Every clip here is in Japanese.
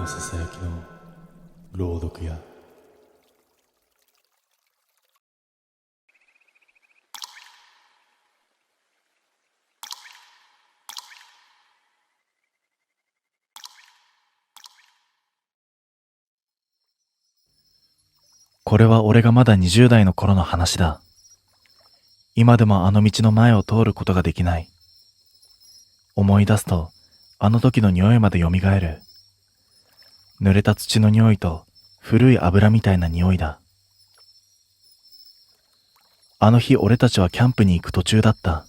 のささやきの朗読やこれは俺がまだ20代の頃の話だ。今でもあの道の前を通ることができない。思い出すと、あの時の匂いまで蘇る。濡れた土の匂いと古い油みたいな匂いだ。あの日俺たちはキャンプに行く途中だった。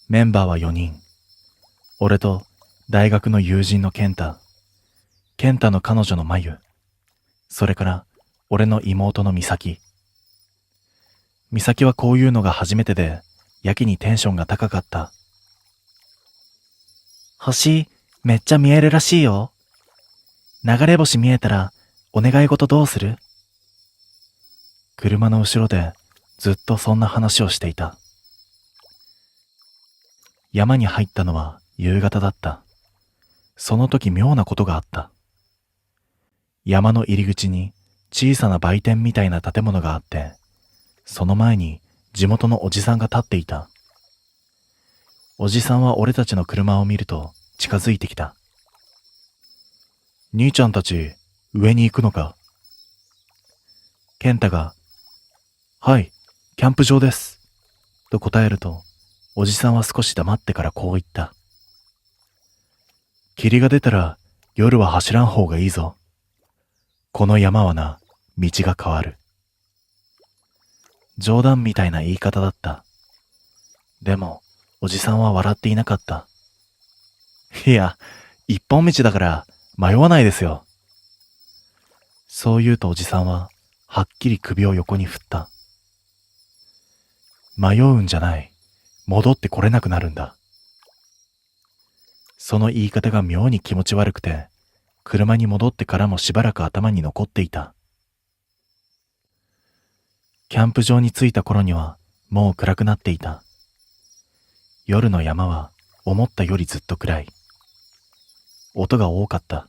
メンバーは4人。俺と大学の友人の健太の彼女のまゆ、それから俺の妹の美咲。美咲はこういうのが初めてで、やけにテンションが高かった。星、めっちゃ見えるらしいよ。流れ星見えたら、お願い事どうする？車の後ろでずっとそんな話をしていた。山に入ったのは夕方だった。その時妙なことがあった。山の入り口に小さな売店みたいな建物があって、その前に地元のおじさんが立っていた。おじさんは俺たちの車を見ると近づいてきた。兄ちゃんたち、上に行くのか？健太が、はい、キャンプ場です。と答えると、おじさんは少し黙ってからこう言った。霧が出たら夜は走らん方がいいぞ。この山はな、道が変わる。冗談みたいな言い方だった。でも、おじさんは笑っていなかった。いや、一本道だから迷わないですよ。そう言うとおじさんは、はっきり首を横に振った。迷うんじゃない。戻ってこれなくなるんだ。その言い方が妙に気持ち悪くて、車に戻ってからもしばらく頭に残っていた。キャンプ場に着いた頃には、もう暗くなっていた。夜の山は思ったよりずっと暗い。音が多かった。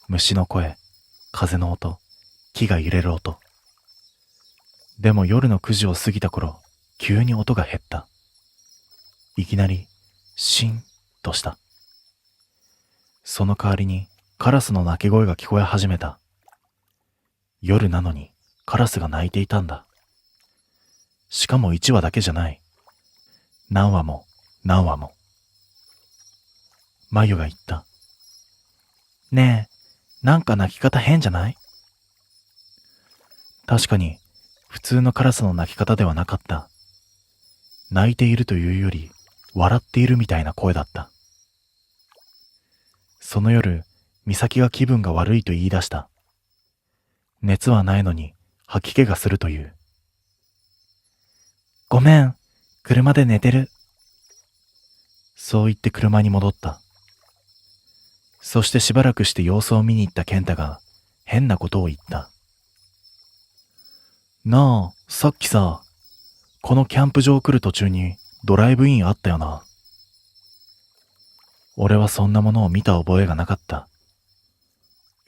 虫の声、風の音、木が揺れる音。でも夜の9時を過ぎた頃、急に音が減った。いきなり、シンとした。その代わりに、カラスの鳴き声が聞こえ始めた。夜なのに、カラスが鳴いていたんだ。しかも1羽だけじゃない。何羽も、何羽も。まゆが言った。ねえ、なんか鳴き方変じゃない？確かに、普通のカラスの鳴き方ではなかった。泣いているというより、笑っているみたいな声だった。その夜、美咲が気分が悪いと言い出した。熱はないのに、吐き気がするという。ごめん、車で寝てる。そう言って車に戻った。そしてしばらくして様子を見に行った健太が、変なことを言った。なあ、さっきさ、このキャンプ場来る途中にドライブインあったよな。俺はそんなものを見た覚えがなかった。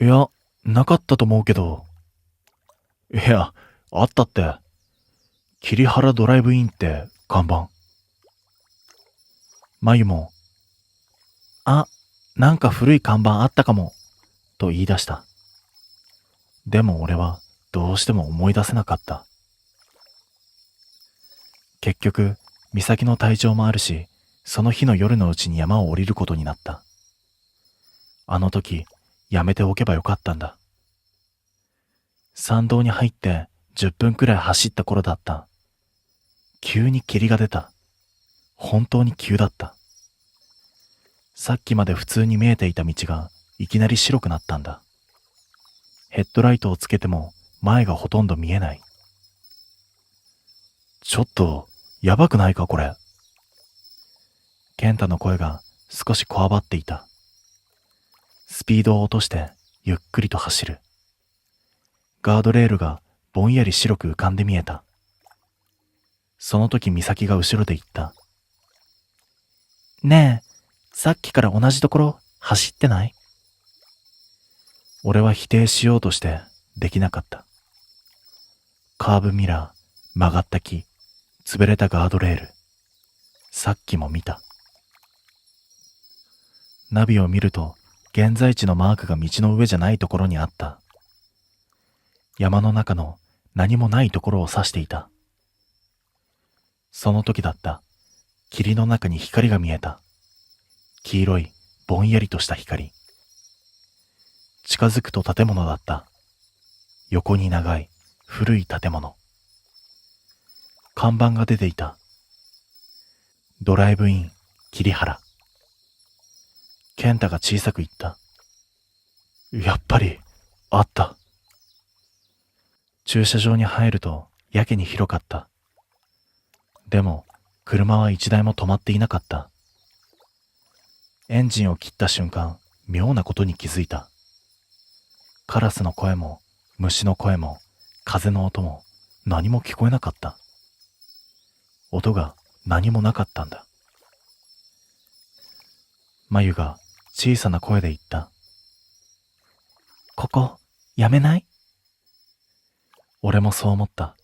いや、なかったと思うけど。いや、あったって。桐原ドライブインって看板。まゆも、あ、なんか古い看板あったかも、と言い出した。でも俺はどうしても思い出せなかった。結局、美咲の体調もあるし、その日の夜のうちに山を降りることになった。あの時、やめておけばよかったんだ。山道に入って10分くらい走った頃だった。急に霧が出た。本当に急だった。さっきまで普通に見えていた道がいきなり白くなったんだ。ヘッドライトをつけても前がほとんど見えない。ちょっと、やばくないかこれ。健太の声が少しこわばっていた。スピードを落としてゆっくりと走る。ガードレールがぼんやり白く浮かんで見えた。その時美咲が後ろで言った。ねえ、さっきから同じところ走ってない？俺は否定しようとしてできなかった。カーブミラー、曲がった木、潰れたガードレール。さっきも見た。ナビを見ると、現在地のマークが道の上じゃないところにあった。山の中の何もないところを指していた。その時だった。霧の中に光が見えた。黄色い、ぼんやりとした光。近づくと建物だった。横に長い、古い建物。看板が出ていた。ドライブイン、桐原。健太が小さく言った。やっぱり、あった。駐車場に入るとやけに広かった。でも、車は一台も止まっていなかった。エンジンを切った瞬間、妙なことに気づいた。カラスの声も、虫の声も、風の音も、何も聞こえなかった。音が何もなかったんだ。まゆが小さな声で言った。ここ、やめない？俺もそう思った。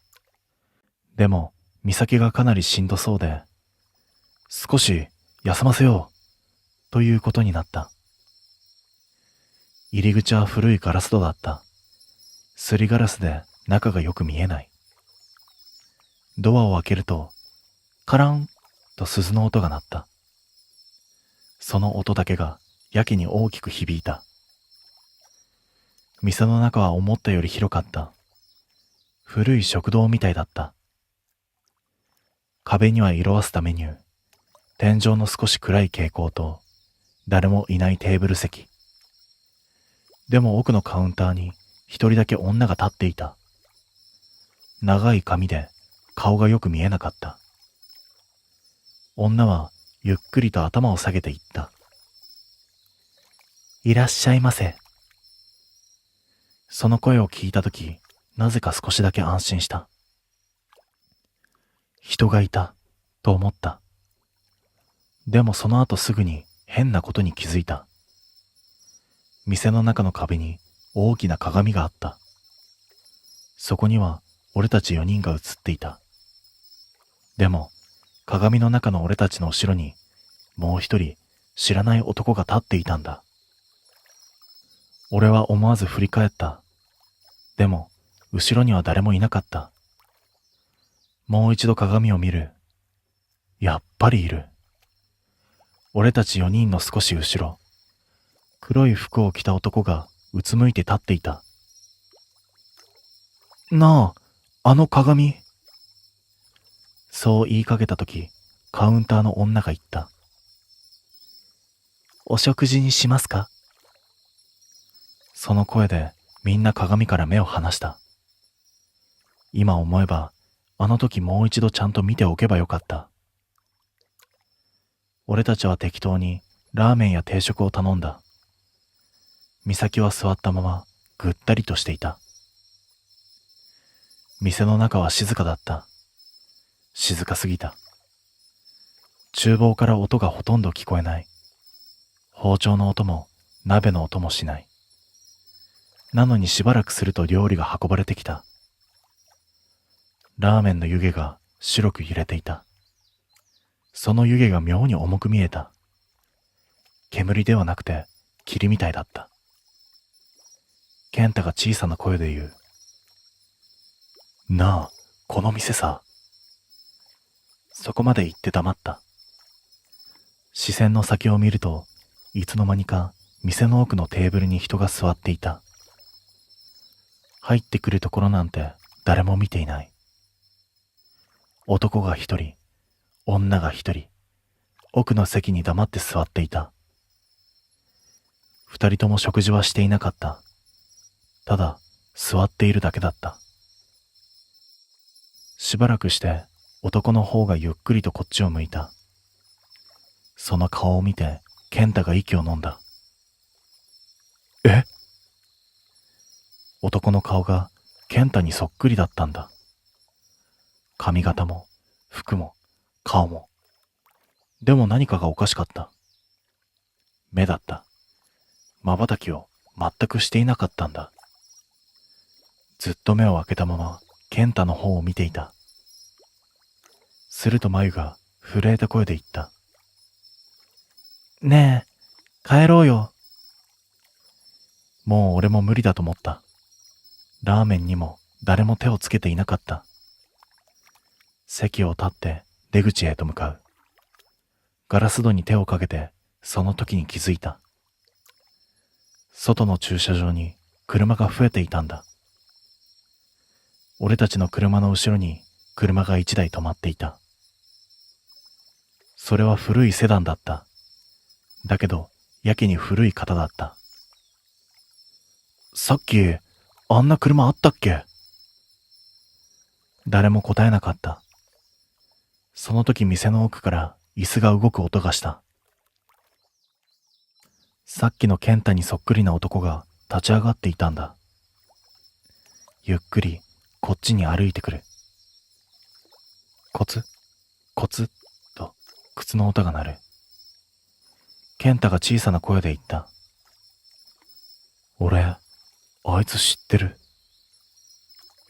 でも、美咲がかなりしんどそうで、少し休ませよう、ということになった。入り口は古いガラス戸だった。すりガラスで中がよく見えない。ドアを開けると、カランと鈴の音が鳴った。その音だけがやけに大きく響いた。店の中は思ったより広かった。古い食堂みたいだった。壁には色あせたメニュー、天井の少し暗い蛍光と、誰もいないテーブル席。でも奥のカウンターに一人だけ女が立っていた。長い髪で顔がよく見えなかった。女はゆっくりと頭を下げて言った。いらっしゃいませ。その声を聞いたとき、なぜか少しだけ安心した。人がいた、と思った。でもその後すぐに変なことに気づいた。店の中の壁に大きな鏡があった。そこには俺たち4人が映っていた。でも鏡の中の俺たちの後ろにもう一人知らない男が立っていたんだ。俺は思わず振り返った。でも後ろには誰もいなかった。もう一度鏡を見る。やっぱりいる。俺たち4人の少し後ろ、黒い服を着た男がうつむいて立っていた。なあ、あの鏡。そう言いかけたとき、カウンターの女が言った。お食事にしますか？その声でみんな鏡から目を離した。今思えば、あの時もう一度ちゃんと見ておけばよかった。俺たちは適当にラーメンや定食を頼んだ。美咲は座ったままぐったりとしていた。店の中は静かだった。静かすぎた。厨房から音がほとんど聞こえない。包丁の音も鍋の音もしない。なのにしばらくすると料理が運ばれてきた。ラーメンの湯気が白く揺れていた。その湯気が妙に重く見えた。煙ではなくて霧みたいだった。健太が小さな声で言う。なあ、この店さ。そこまで言って黙った。視線の先を見ると、いつの間にか店の奥のテーブルに人が座っていた。入ってくるところなんて誰も見ていない。男が一人、女が一人、奥の席に黙って座っていた。二人とも食事はしていなかった。ただ、座っているだけだった。しばらくして、男の方がゆっくりとこっちを向いた。その顔を見て、健太が息を飲んだ。え？男の顔が健太にそっくりだったんだ。髪型も、服も、顔も。でも何かがおかしかった。目だった。瞬きを全くしていなかったんだ。ずっと目を開けたまま健太の方を見ていた。するとまゆが震えた声で言った。ねえ、帰ろうよ。もう俺も無理だと思った。ラーメンにも誰も手をつけていなかった。席を立って出口へと向かう。ガラス戸に手をかけてその時に気づいた。外の駐車場に車が増えていたんだ。俺たちの車の後ろに車が一台止まっていた。それは古いセダンだった。だけどやけに古い型だった。さっきあんな車あったっけ？誰も答えなかった。その時店の奥から椅子が動く音がした。さっきの健太にそっくりな男が立ち上がっていたんだ。ゆっくりこっちに歩いてくる。コツコツと靴の音が鳴る。健太が小さな声で言った。俺、あいつ知ってる。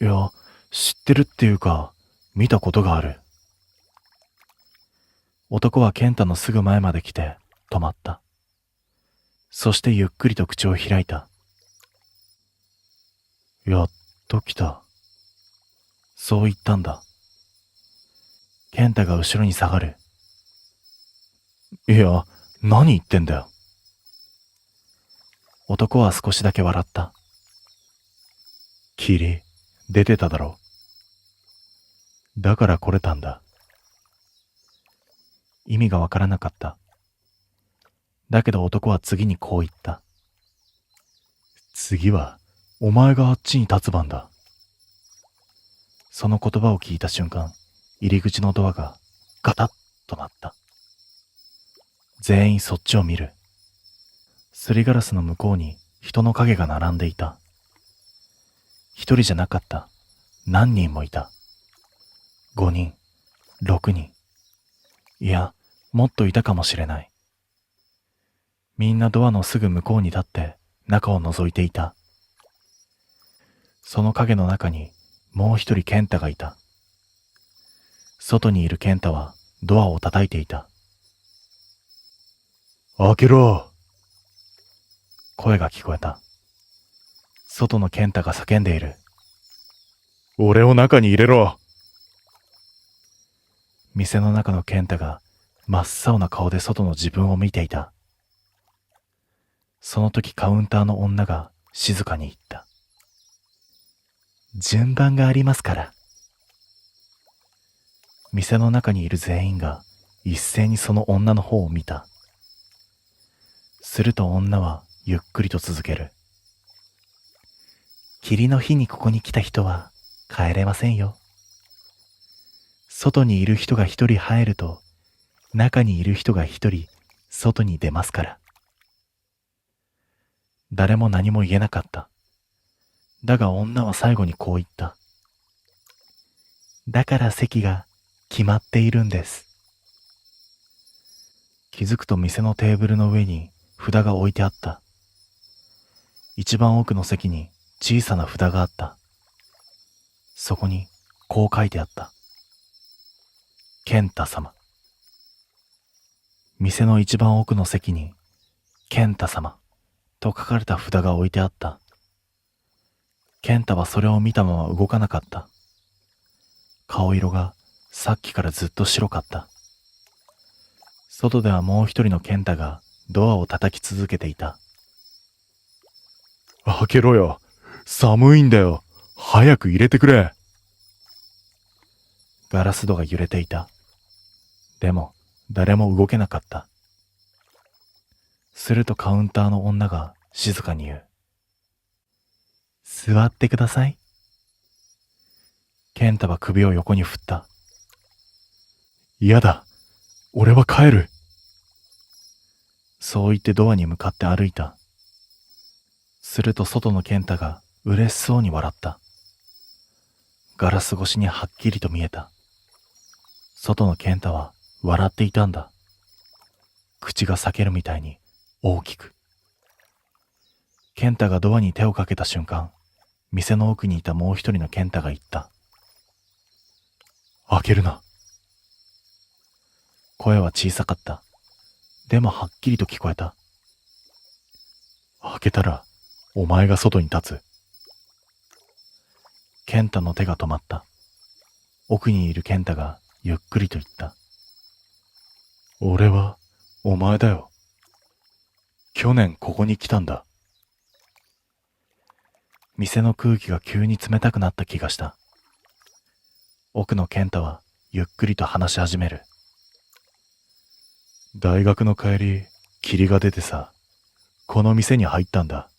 いや、知ってるっていうか、見たことがある。男は健太のすぐ前まで来て止まった。そしてゆっくりと口を開いた。やっと来た。そう言ったんだ。健太が後ろに下がる。いや、何言ってんだよ。男は少しだけ笑った。霧、出てただろ。だから来れたんだ。意味がわからなかった。だけど男は次にこう言った。次は、お前があっちに立つ番だ。その言葉を聞いた瞬間、入り口のドアがガタッとなった。全員そっちを見る。すりガラスの向こうに人の影が並んでいた。一人じゃなかった。何人もいた。5人、6人。いや、もっといたかもしれない。みんなドアのすぐ向こうに立って中を覗いていた。その影の中にもう一人健太がいた。外にいる健太はドアを叩いていた。開けろ。声が聞こえた。外の健太が叫んでいる。俺を中に入れろ。店の中の健太が真っ青な顔で外の自分を見ていた。その時カウンターの女が静かに言った。順番がありますから。店の中にいる全員が一斉にその女の方を見た。すると女はゆっくりと続ける。霧の日にここに来た人は帰れませんよ。外にいる人が一人入ると、中にいる人が一人外に出ますから。誰も何も言えなかった。だが女は最後にこう言った。だから席が決まっているんです。気づくと店のテーブルの上に札が置いてあった。一番奥の席に小さな札があった。そこにこう書いてあった。健太様。店の一番奥の席に健太様と書かれた札が置いてあった。健太はそれを見たまま動かなかった。顔色がさっきからずっと白かった。外ではもう一人の健太がドアを叩き続けていた。開けろよ。寒いんだよ。早く入れてくれ。ガラス戸が揺れていた。でも誰も動けなかった。するとカウンターの女が静かに言う。座ってください。健太は首を横に振った。嫌だ。俺は帰る。そう言ってドアに向かって歩いた。すると外の健太が嬉しそうに笑った。ガラス越しにはっきりと見えた。外の健太は笑っていたんだ。口が裂けるみたいに大きく。健太がドアに手をかけた瞬間、店の奥にいたもう一人の健太が言った。開けるな。声は小さかった。でもはっきりと聞こえた。開けたら、お前が外に立つ。健太の手が止まった。奥にいる健太がゆっくりと言った。俺は、お前だよ。去年ここに来たんだ。店の空気が急に冷たくなった気がした。奥の健太はゆっくりと話し始める。大学の帰り、霧が出てさ、この店に入ったんだ。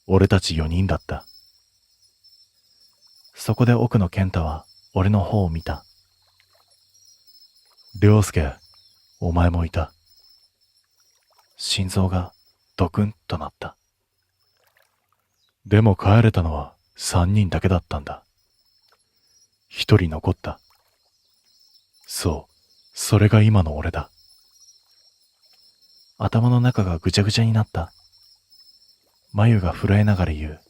俺たち4人だった。そこで奥の健太は俺の方を見た。良介、お前もいた。心臓がドクンとなった。でも帰れたのは3人だけだったんだ。1人残った。そう、それが今の俺だ。頭の中がぐちゃぐちゃになった。眉が震えながら言う。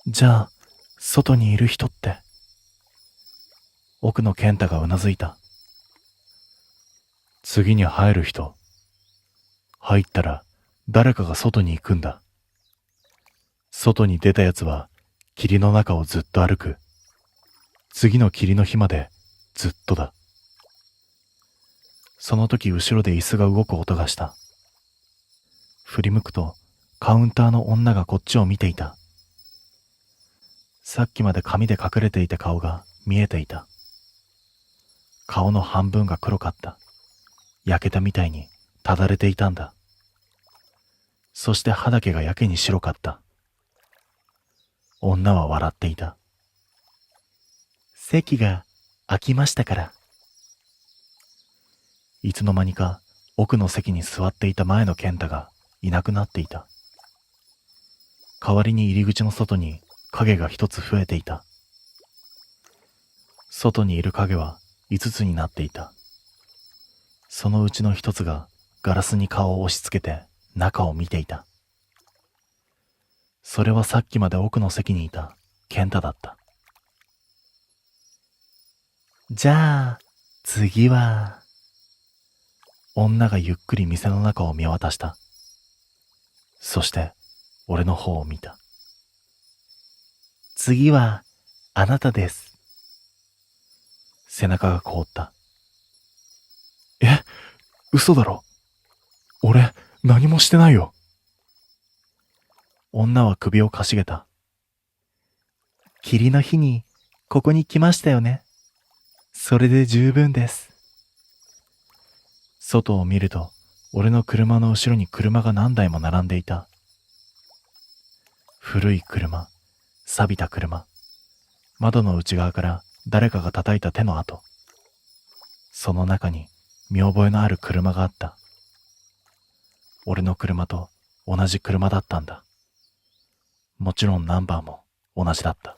じゃあ、外にいる人って。奥の健太がうなずいた。次に入る人。入ったら誰かが外に行くんだ。外に出たやつは霧の中をずっと歩く。次の霧の日までずっとだ。その時後ろで椅子が動く音がした。振り向くとカウンターの女がこっちを見ていた。さっきまで髪で隠れていた顔が見えていた。顔の半分が黒かった。焼けたみたいにただれていたんだ。そして歯だけがやけに白かった。女は笑っていた。席が空きましたから。いつの間にか奥の席に座っていた前の健太がいなくなっていた。代わりに入り口の外に影が一つ増えていた。外にいる影は5つになっていた。そのうちの一つがガラスに顔を押し付けて中を見ていた。それはさっきまで奥の席にいた健太だった。じゃあ、次は。女がゆっくり店の中を見渡した。そして、俺の方を見た。次は、あなたです。背中が凍った。嘘だろ。俺、何もしてないよ。女は首をかしげた。霧の日に、ここに来ましたよね。それで十分です。外を見ると、俺の車の後ろに車が何台も並んでいた。古い車、錆びた車、窓の内側から誰かが叩いた手の跡。その中に見覚えのある車があった。俺の車と同じ車だったんだ。もちろんナンバーも同じだった。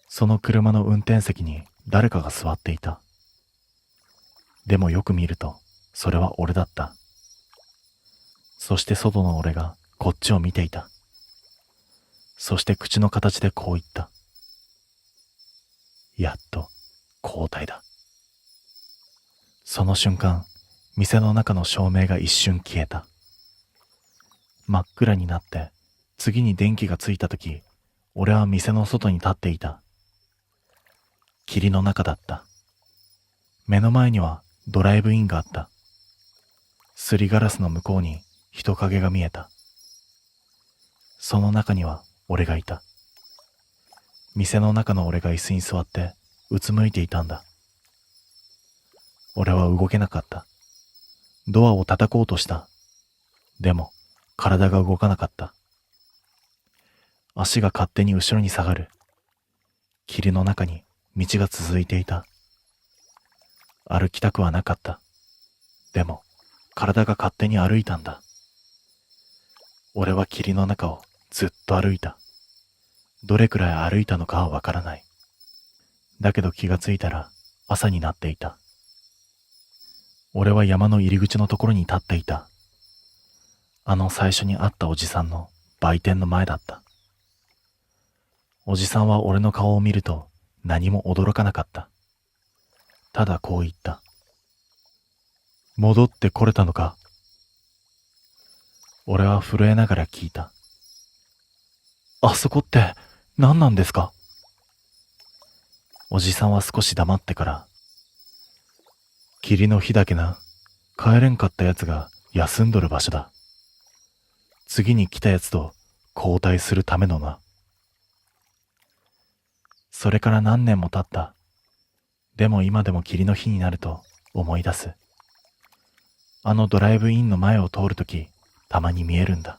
その車の運転席に誰かが座っていた。でもよく見ると、それは俺だった。そして外の俺がこっちを見ていた。そして口の形でこう言った。やっと交代だ。その瞬間、店の中の照明が一瞬消えた。真っ暗になって、次に電気がついたとき、俺は店の外に立っていた。霧の中だった。目の前にはドライブインがあった。すりガラスの向こうに人影が見えた。その中には俺がいた。店の中の俺が椅子に座ってうつむいていたんだ。俺は動けなかった。ドアを叩こうとした。でも体が動かなかった。足が勝手に後ろに下がる。霧の中に道が続いていた。歩きたくはなかった。でも体が勝手に歩いたんだ。俺は霧の中をずっと歩いた。どれくらい歩いたのかはわからない。だけど気がついたら朝になっていた。俺は山の入り口のところに立っていた。あの最初に会ったおじさんの売店の前だった。おじさんは俺の顔を見ると何も驚かなかった。ただこう言った。戻ってこれたのか？俺は震えながら聞いた。あそこって何なんですか？おじさんは少し黙ってから、霧の日だけな、帰れんかったやつが休んどる場所だ。次に来たやつと交代するためのな。それから何年も経った。でも今でも霧の日になると思い出す。あのドライブインの前を通るとき、たまに見えるんだ。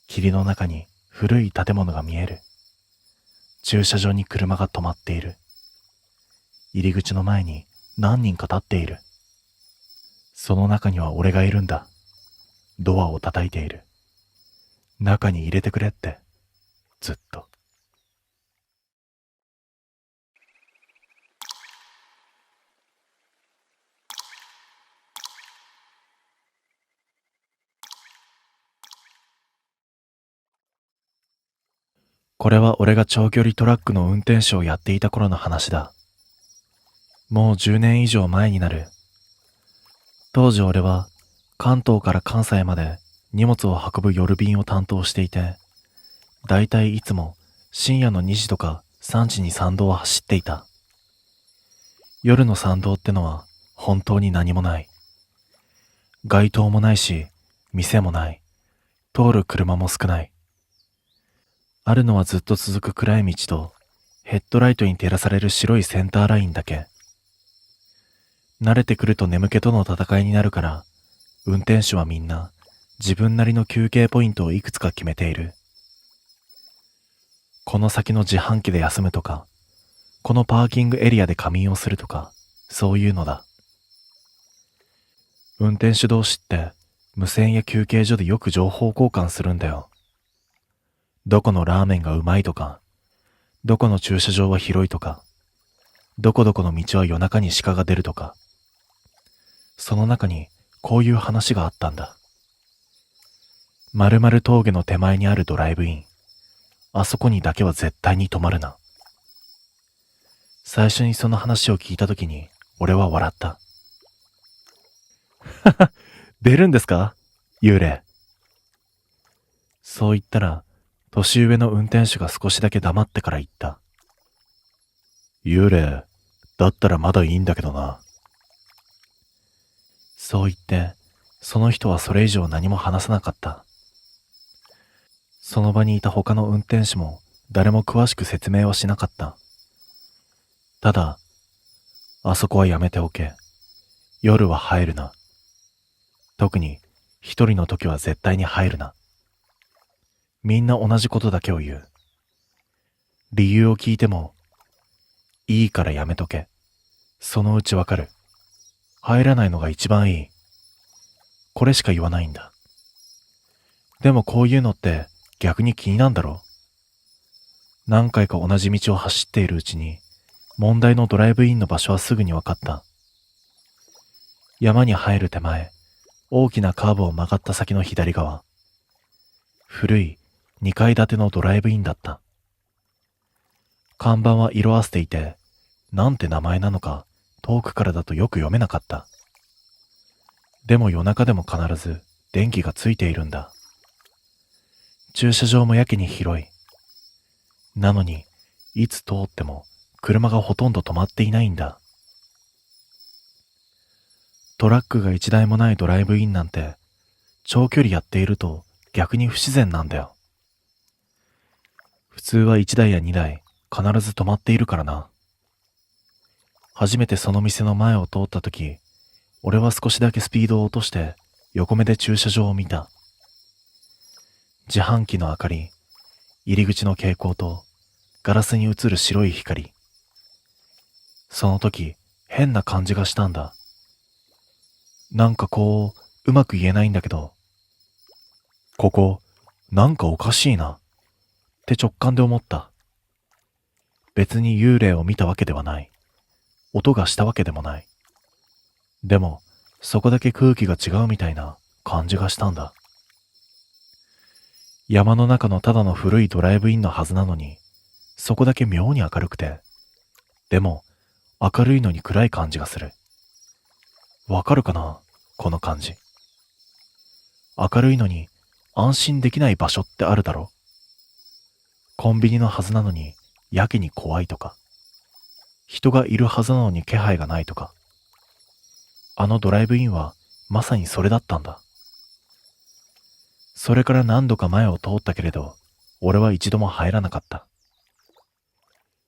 霧の中に古い建物が見える。駐車場に車が止まっている。入り口の前に何人か立っている。その中には俺がいるんだ。ドアを叩いている。中に入れてくれって、ずっと。これは俺が長距離トラックの運転手をやっていた頃の話だ。もう10年以上前になる。当時俺は関東から関西まで荷物を運ぶ夜便を担当していて、だいたいいつも深夜の2時とか3時に参道を走っていた。夜の参道ってのは本当に何もない。街灯もないし、店もない。通る車も少ない。あるのはずっと続く暗い道と、ヘッドライトに照らされる白いセンターラインだけ。慣れてくると眠気との戦いになるから、運転手はみんな自分なりの休憩ポイントをいくつか決めている。この先の自販機で休むとか、このパーキングエリアで仮眠をするとか、そういうのだ。運転手同士って無線や休憩所でよく情報交換するんだよ。どこのラーメンがうまいとか、どこの駐車場は広いとか、どこどこの道は夜中に鹿が出るとか。その中にこういう話があったんだ。〇〇峠の手前にあるドライブイン。あそこにだけは絶対に止まるな。最初にその話を聞いたときに俺は笑った。はは、出るんですか？幽霊。そう言ったら、年上の運転手が少しだけ黙ってから言った。幽霊、だったらまだいいんだけどな。そう言って、その人はそれ以上何も話さなかった。その場にいた他の運転手も誰も詳しく説明はしなかった。ただ、あそこはやめておけ。夜は入るな。特に一人の時は絶対に入るな。みんな同じことだけを言う。理由を聞いても、いいからやめとけ。そのうちわかる。入らないのが一番いい。これしか言わないんだ。でもこういうのって逆に気になんだろ？何回か同じ道を走っているうちに、問題のドライブインの場所はすぐに分かった。山に入る手前、大きなカーブを曲がった先の左側。古い2階建てのドライブインだった。看板は色あせていて、なんて名前なのか遠くからだとよく読めなかった。でも夜中でも必ず電気がついているんだ。駐車場もやけに広い。なのに、いつ通っても車がほとんど止まっていないんだ。トラックが一台もないドライブインなんて、長距離やっていると逆に不自然なんだよ。普通は1台や2台必ず止まっているからな。初めてその店の前を通った時、俺は少しだけスピードを落として横目で駐車場を見た。自販機の明かり、入り口の蛍光とガラスに映る白い光。その時変な感じがしたんだ。なんかこう、うまく言えないんだけど、ここ、なんかおかしいな、って直感で思った。別に幽霊を見たわけではない。音がしたわけでもない。でも、そこだけ空気が違うみたいな感じがしたんだ。山の中のただの古いドライブインのはずなのに、そこだけ妙に明るくて、でも明るいのに暗い感じがする。わかるかな、この感じ。明るいのに安心できない場所ってあるだろ。コンビニのはずなのにやけに怖いとか、人がいるはずなのに気配がないとか。あのドライブインはまさにそれだったんだ。それから何度か前を通ったけれど、俺は一度も入らなかった。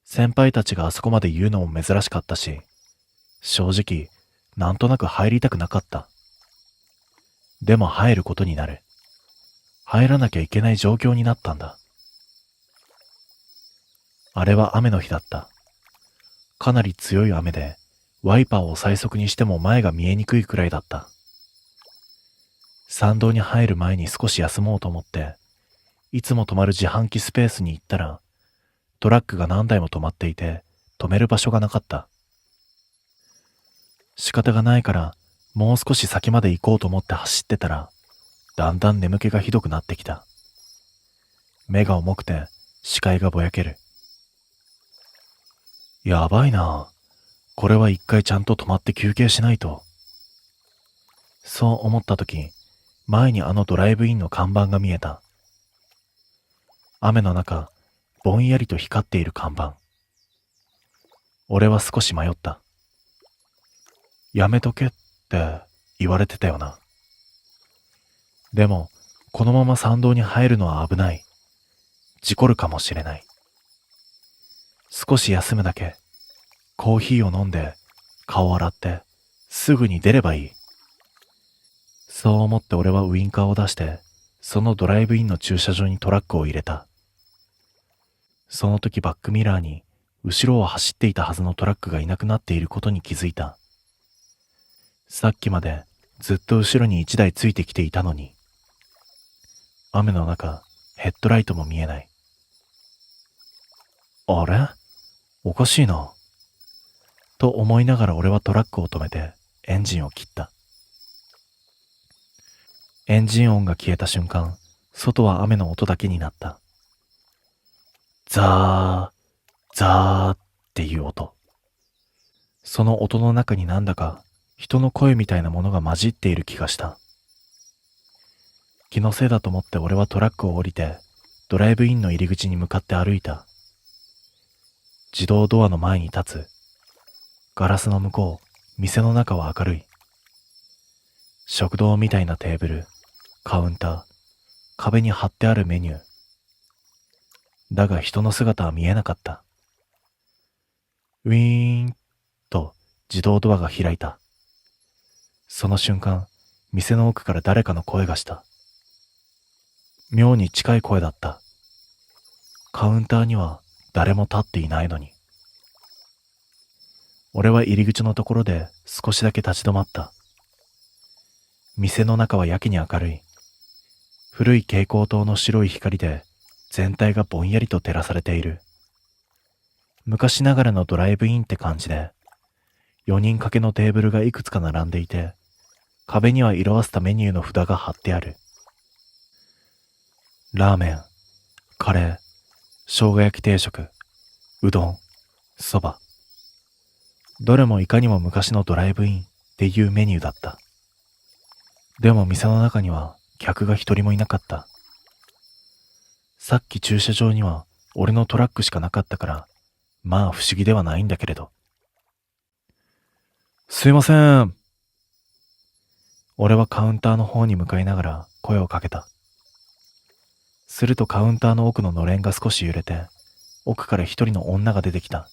先輩たちがあそこまで言うのも珍しかったし、正直なんとなく入りたくなかった。でも入ることになる。入らなきゃいけない状況になったんだ。あれは雨の日だった。かなり強い雨で、ワイパーを最速にしても前が見えにくいくらいだった。山道に入る前に少し休もうと思って、いつも止まる自販機スペースに行ったら、トラックが何台も止まっていて、止める場所がなかった。仕方がないから、もう少し先まで行こうと思って走ってたら、だんだん眠気がひどくなってきた。目が重くて、視界がぼやける。やばいな。これは一回ちゃんと止まって休憩しないと。そう思ったとき、前にあのドライブインの看板が見えた。雨の中、ぼんやりと光っている看板。俺は少し迷った。やめとけって言われてたよな。でも、このまま山道に入るのは危ない。事故るかもしれない。少し休むだけ。コーヒーを飲んで、顔を洗って、すぐに出ればいい。そう思って俺はウインカーを出して、そのドライブインの駐車場にトラックを入れた。その時バックミラーに、後ろを走っていたはずのトラックがいなくなっていることに気づいた。さっきまでずっと後ろに一台ついてきていたのに。雨の中、ヘッドライトも見えない。あれ？おかしいな。と思いながら俺はトラックを止めてエンジンを切った。エンジン音が消えた瞬間、外は雨の音だけになった。ザー、ザーっていう音。その音の中になんだか人の声みたいなものが混じっている気がした。気のせいだと思って俺はトラックを降りてドライブインの入り口に向かって歩いた。自動ドアの前に立つ。ガラスの向こう、店の中は明るい。食堂みたいなテーブル、カウンター、壁に貼ってあるメニュー。だが人の姿は見えなかった。ウィーンと自動ドアが開いた。その瞬間、店の奥から誰かの声がした。妙に近い声だった。カウンターには誰も立っていないのに。俺は入り口のところで少しだけ立ち止まった。店の中はやけに明るい。古い蛍光灯の白い光で全体がぼんやりと照らされている。昔ながらのドライブインって感じで、4人掛けのテーブルがいくつか並んでいて、壁には色あせたメニューの札が貼ってある。ラーメン、カレー、生姜焼き定食、うどん、そば。どれもいかにも昔のドライブインっていうメニューだった。でも店の中には客が一人もいなかった。さっき駐車場には俺のトラックしかなかったから、まあ不思議ではないんだけれど。すいません。俺はカウンターの方に向かいながら声をかけた。するとカウンターの奥ののれんが少し揺れて、奥から一人の女が出てきた。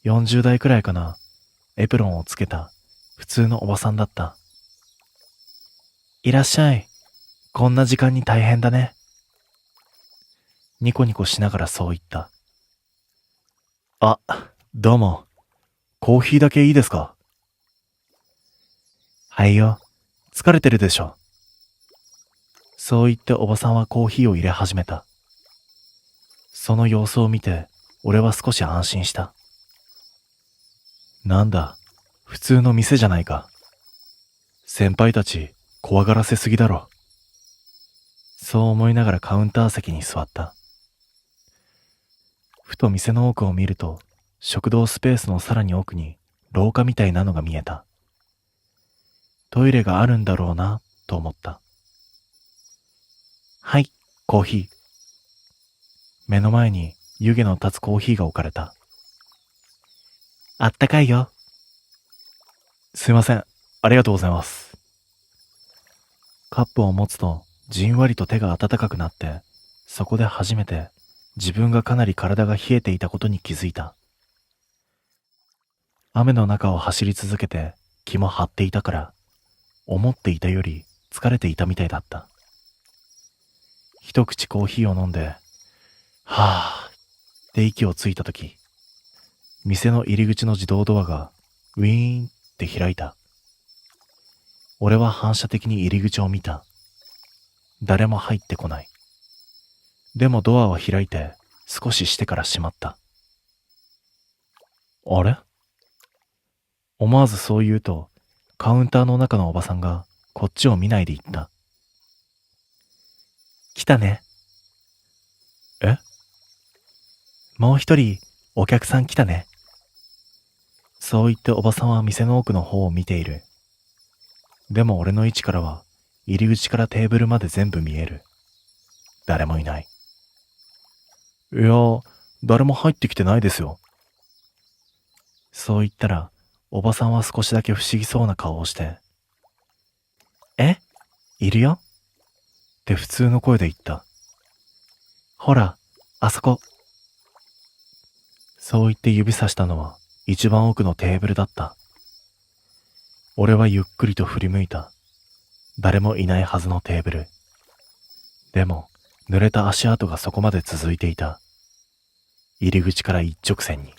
40代くらいかな。エプロンをつけた普通のおばさんだった。いらっしゃい。こんな時間に大変だね。ニコニコしながらそう言った。あ、どうも。コーヒーだけいいですか？はいよ。疲れてるでしょ。そう言っておばさんはコーヒーを入れ始めた。その様子を見て、俺は少し安心した。なんだ、普通の店じゃないか。先輩たち、怖がらせすぎだろ。そう思いながらカウンター席に座った。ふと店の奥を見ると、食堂スペースのさらに奥に廊下みたいなのが見えた。トイレがあるんだろうな、と思った。はい、コーヒー。目の前に湯気の立つコーヒーが置かれた。あったかいよ。すいません、ありがとうございます。カップを持つとじんわりと手が温かくなって、そこで初めて自分がかなり体が冷えていたことに気づいた。雨の中を走り続けて気も張っていたから、思っていたより疲れていたみたいだった。一口コーヒーを飲んで、はぁって息をついたとき、店の入り口の自動ドアがウィーンって開いた。俺は反射的に入り口を見た。誰も入ってこない。でもドアは開いて少ししてから閉まった。あれ？思わずそう言うと、カウンターの中のおばさんがこっちを見ないで言った。来たね。え？もう一人お客さん来たね。そう言っておばさんは店の奥の方を見ている。でも俺の位置からは入り口からテーブルまで全部見える。誰もいない。いや、誰も入ってきてないですよ。そう言ったら、おばさんは少しだけ不思議そうな顔をして、え？いるよ？って普通の声で言った。ほら、あそこ。そう言って指さしたのは一番奥のテーブルだった。俺はゆっくりと振り向いた。誰もいないはずのテーブル。でも、濡れた足跡がそこまで続いていた。入り口から一直線に。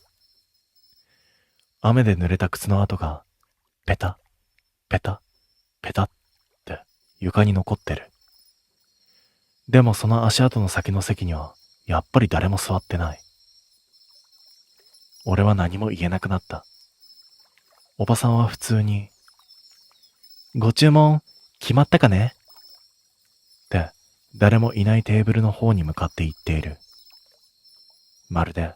雨で濡れた靴の跡が、ペタ、ペタ、ペタって床に残ってる。でもその足跡の先の席には、やっぱり誰も座ってない。俺は何も言えなくなった。おばさんは普通に、ご注文、決まったかね？って、誰もいないテーブルの方に向かって言っている。まるで、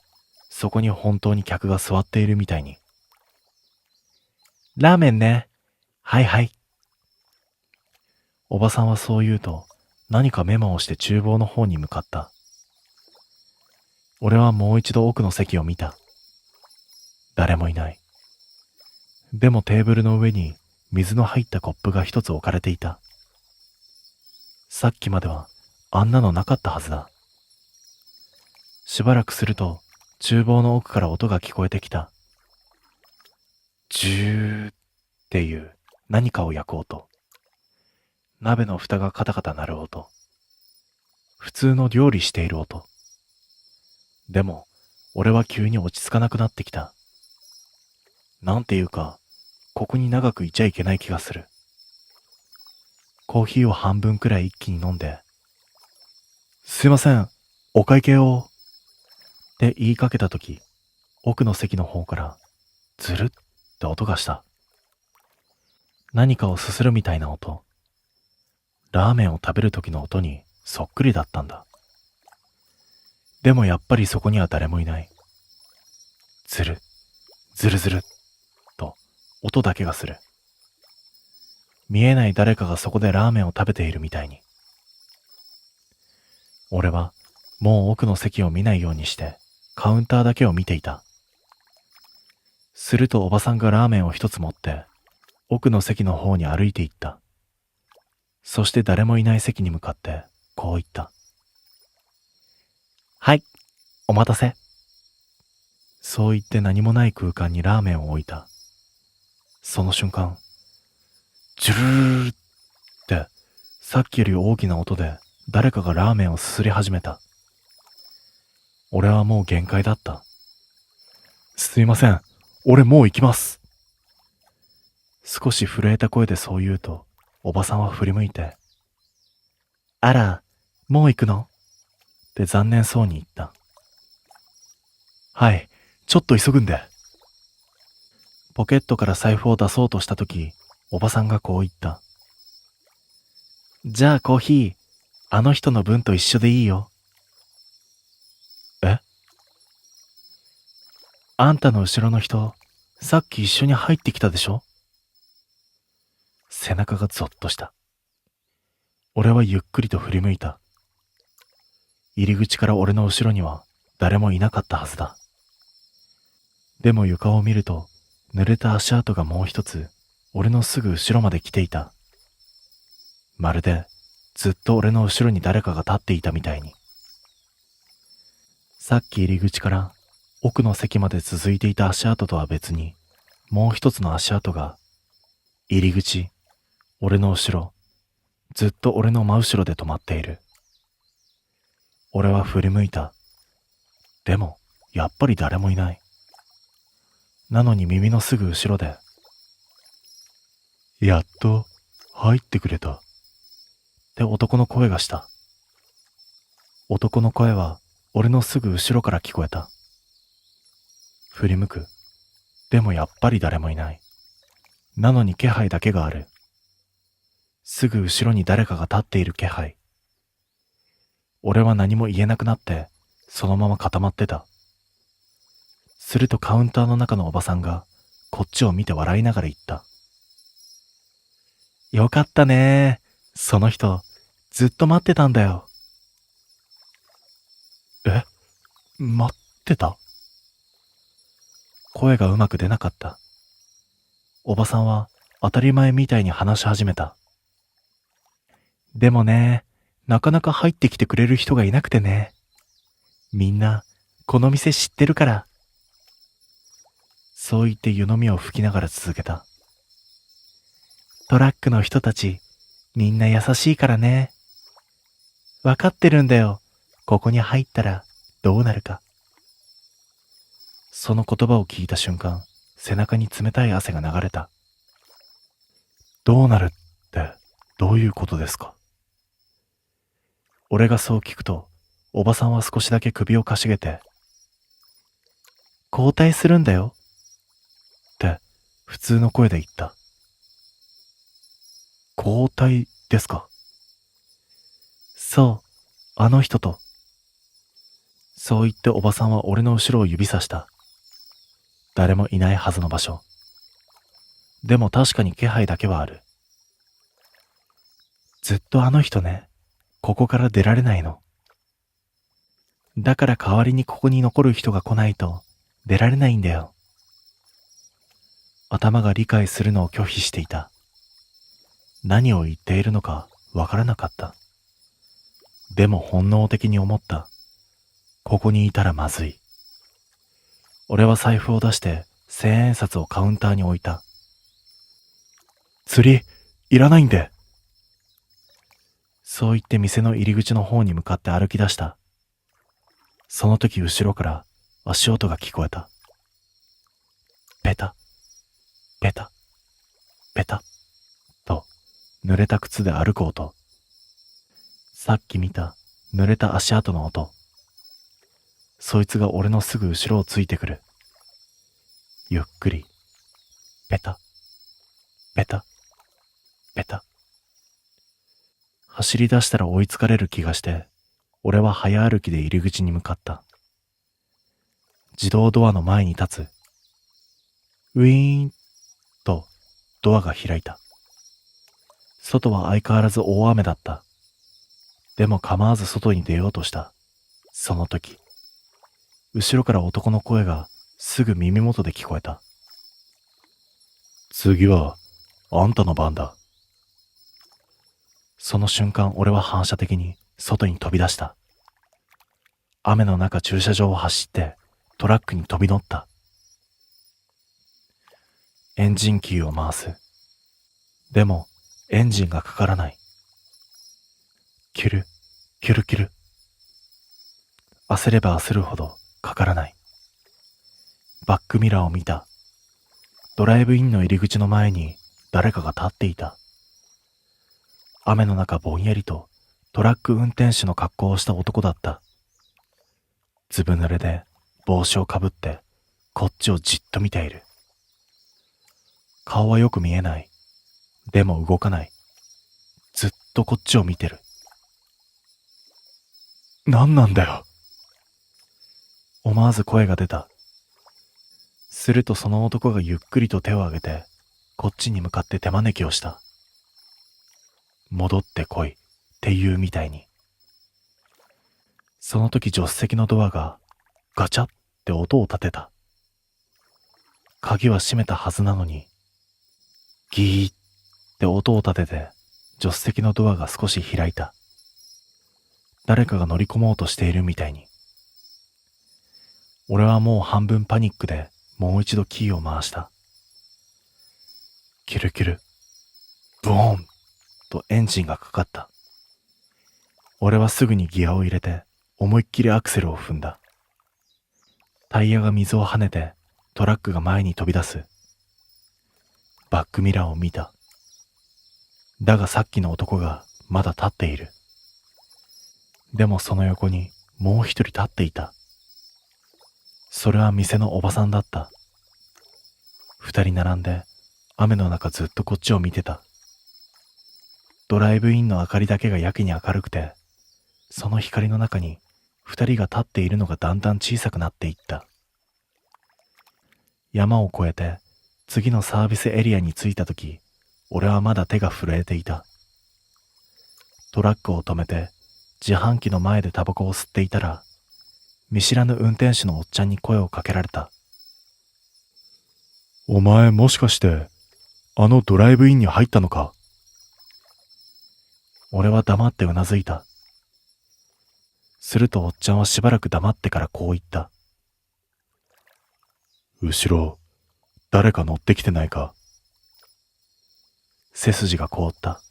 そこに本当に客が座っているみたいに。ラーメンね。はいはい。おばさんはそう言うと、何かメモをして厨房の方に向かった。俺はもう一度奥の席を見た。誰もいない。でもテーブルの上に水の入ったコップが一つ置かれていた。さっきまではあんなのなかったはずだ。しばらくすると厨房の奥から音が聞こえてきた。ジューっていう何かを焼く音。鍋の蓋がカタカタ鳴る音。普通の料理している音。でも俺は急に落ち着かなくなってきた。なんていうか、ここに長くいちゃいけない気がする。コーヒーを半分くらい一気に飲んで、すいません、お会計を、って言いかけたとき、奥の席の方から、ズルって音がした。何かをすするみたいな音。ラーメンを食べる時の音にそっくりだったんだ。でもやっぱりそこには誰もいない。ズル、ズルズル、と音だけがする。見えない誰かがそこでラーメンを食べているみたいに。俺はもう奥の席を見ないようにしてカウンターだけを見ていた。するとおばさんがラーメンを一つ持って奥の席の方に歩いていった。そして誰もいない席に向かってこう言った。はい、お待たせ。そう言って何もない空間にラーメンを置いた。その瞬間、ジュルルルってさっきより大きな音で誰かがラーメンをすすり始めた。俺はもう限界だった。すいません、俺もう行きます。少し震えた声でそう言うと、おばさんは振り向いて、あら、もう行くの？って残念そうに言った。はい、ちょっと急ぐんで。ポケットから財布を出そうとしたとき、おばさんがこう言った。じゃあコーヒー、あの人の分と一緒でいいよ。え？あんたの後ろの人、さっき一緒に入ってきたでしょ？背中がゾッとした。俺はゆっくりと振り向いた。入り口から俺の後ろには誰もいなかったはずだ。でも床を見ると、濡れた足跡がもう一つ、俺のすぐ後ろまで来ていた。まるで、ずっと俺の後ろに誰かが立っていたみたいに。さっき入り口から奥の席まで続いていた足跡とは別に、もう一つの足跡が、入り口、俺の後ろ、ずっと俺の真後ろで止まっている。俺は振り向いた。でも、やっぱり誰もいない。なのに耳のすぐ後ろで、やっと入ってくれた。って男の声がした。男の声は俺のすぐ後ろから聞こえた。振り向く。でもやっぱり誰もいない。なのに気配だけがある。すぐ後ろに誰かが立っている気配。俺は何も言えなくなって、そのまま固まってた。するとカウンターの中のおばさんが、こっちを見て笑いながら言った。よかったねー。その人、ずっと待ってたんだよ。え？待ってた？声がうまく出なかった。おばさんは当たり前みたいに話し始めた。でもね、なかなか入ってきてくれる人がいなくてね。みんな、この店知ってるから。そう言って湯飲みを吹きながら続けた。トラックの人たち、みんな優しいからね。わかってるんだよ。ここに入ったらどうなるか。その言葉を聞いた瞬間、背中に冷たい汗が流れた。どうなるってどういうことですか？俺がそう聞くと、おばさんは少しだけ首をかしげて、交代するんだよ。って普通の声で言った。交代ですか？そう、あの人と。そう言っておばさんは俺の後ろを指さした。誰もいないはずの場所。でも確かに気配だけはある。ずっとあの人ね、ここから出られないの。だから代わりにここに残る人が来ないと出られないんだよ。頭が理解するのを拒否していた。何を言っているのかわからなかった。でも本能的に思った。ここにいたらまずい。俺は財布を出して千円札をカウンターに置いた。釣り、いらないんで。そう言って店の入り口の方に向かって歩き出した。その時後ろから足音が聞こえた。ペタ、ペタ、ペタ、と濡れた靴で歩く音。さっき見た濡れた足跡の音。そいつが俺のすぐ後ろをついてくる。ゆっくり、ペタ、ペタ、ペタ。走り出したら追いつかれる気がして、俺は早歩きで入り口に向かった。自動ドアの前に立つ。ウィーンとドアが開いた。外は相変わらず大雨だった。でも構わず外に出ようとした。その時、後ろから男の声がすぐ耳元で聞こえた。次はあんたの番だ。その瞬間俺は反射的に外に飛び出した。雨の中駐車場を走ってトラックに飛び乗った。エンジンキーを回す。でもエンジンがかからない。キュル、キュルキュル。焦れば焦るほどかからない。バックミラーを見た。ドライブインの入り口の前に誰かが立っていた。雨の中ぼんやりとトラック運転手の格好をした男だった。ずぶ濡れで帽子をかぶってこっちをじっと見ている。顔はよく見えない。でも動かない。ずっとこっちを見てる。何なんだよ。思わず声が出た。するとその男がゆっくりと手を挙げて、こっちに向かって手招きをした。戻ってこいって言うみたいに。その時助手席のドアがガチャって音を立てた。鍵は閉めたはずなのに、ギーって音を立てて助手席のドアが少し開いた。誰かが乗り込もうとしているみたいに。俺はもう半分パニックでもう一度キーを回した。キュルキュル、ブオーンとエンジンがかかった。俺はすぐにギアを入れて思いっきりアクセルを踏んだ。タイヤが水を跳ねてトラックが前に飛び出す。バックミラーを見た。だがさっきの男がまだ立っている。でもその横にもう一人立っていた。それは店のおばさんだった。二人並んで雨の中ずっとこっちを見てた。ドライブインの明かりだけがやけに明るくて、その光の中に二人が立っているのがだんだん小さくなっていった。山を越えて次のサービスエリアに着いたとき、俺はまだ手が震えていた。トラックを止めて自販機の前でタバコを吸っていたら、見知らぬ運転手のおっちゃんに声をかけられた。お前もしかしてあのドライブインに入ったのか？俺は黙ってうなずいた。するとおっちゃんはしばらく黙ってからこう言った。後ろ、誰か乗ってきてないか？背筋が凍った。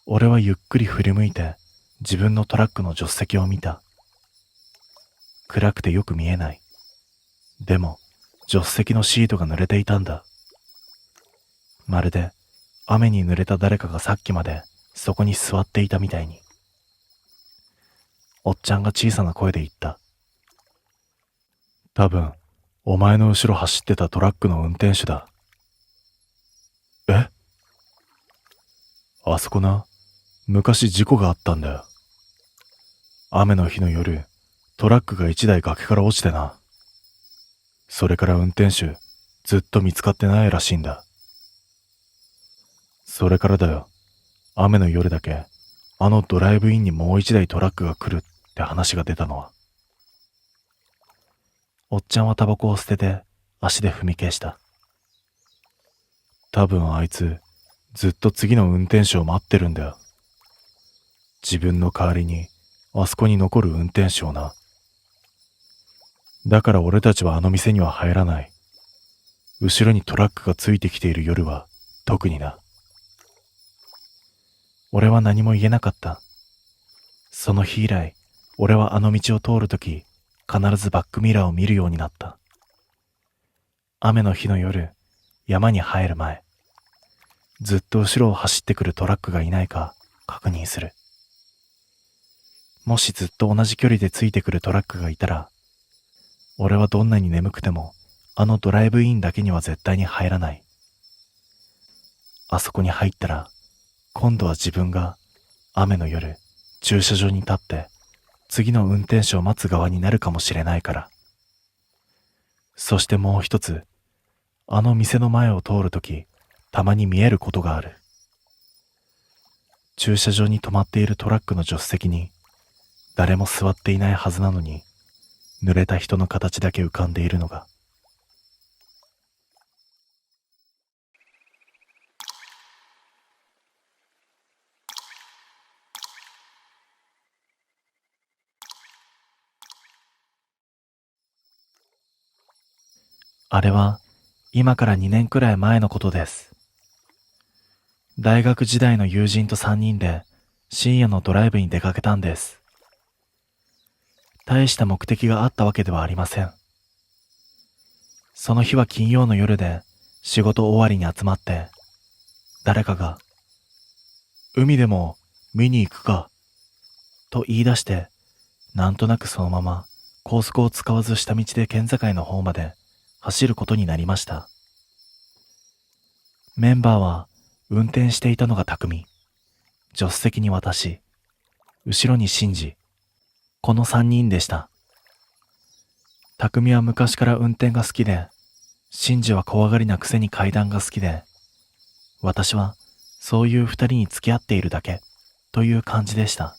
俺はゆっくり振り向いて自分のトラックの助手席を見た。暗くてよく見えない。でも助手席のシートが濡れていたんだ。まるで雨に濡れた誰かがさっきまでそこに座っていたみたいに。おっちゃんが小さな声で言った。多分、お前の後ろ走ってたトラックの運転手だ。え？あそこな、昔事故があったんだよ。雨の日の夜、トラックが一台崖から落ちてな。それから運転手、ずっと見つかってないらしいんだ。それからだよ、雨の夜だけ、あのドライブインにもう一台トラックが来るって話が出たのは。おっちゃんはタバコを捨てて足で踏み消した。多分あいつ、ずっと次の運転手を待ってるんだよ。自分の代わりに、あそこに残る運転手をな。だから俺たちはあの店には入らない。後ろにトラックがついてきている夜は特にな。俺は何も言えなかった。その日以来、俺はあの道を通るとき、必ずバックミラーを見るようになった。雨の日の夜、山に入る前、ずっと後ろを走ってくるトラックがいないか確認する。もしずっと同じ距離でついてくるトラックがいたら、俺はどんなに眠くてもあのドライブインだけには絶対に入らない。あそこに入ったら、今度は自分が雨の夜駐車場に立って次の運転手を待つ側になるかもしれないから。そしてもう一つ、あの店の前を通るときたまに見えることがある。駐車場に止まっているトラックの助手席に誰も座っていないはずなのに、濡れた人の形だけ浮かんでいるのが。あれは今から2年くらい前のことです。大学時代の友人と3人で深夜のドライブに出かけたんです。大した目的があったわけではありません。その日は金曜の夜で仕事終わりに集まって、誰かが海でも見に行くかと言い出して、なんとなくそのまま高速を使わず下道で県境の方まで走ることになりました。メンバーは運転していたのが匠、助手席に私、後ろにシンジ、この3人でした。匠は昔から運転が好きで、真治は怖がりなくせに階段が好きで、私はそういう2人に付き合っているだけという感じでした。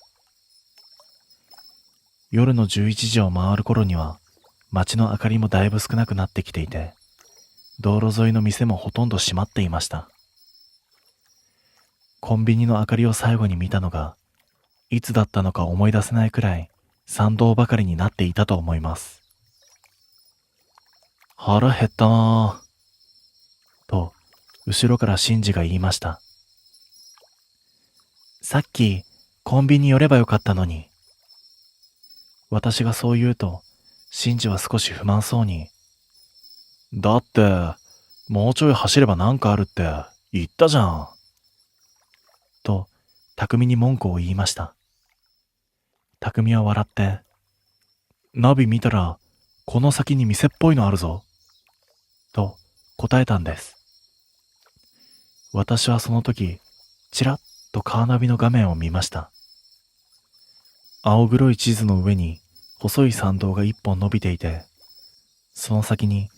夜の11時を回る頃には街の明かりもだいぶ少なくなってきていて、道路沿いの店もほとんど閉まっていました。コンビニの明かりを最後に見たのがいつだったのか思い出せないくらい賛同ばかりになっていたと思います。腹減ったなぁと後ろから真治が言いました。さっきコンビニ寄ればよかったのに。私がそう言うと真治は少し不満そうに、だってもうちょい走ればなんかあるって言ったじゃんと匠に文句を言いました。匠は笑って、ナビ見たらこの先に店っぽいのあるぞと答えたんです。私はその時ちらっとカーナビの画面を見ました。青黒い地図の上に細い参道が一本伸びていて、その先に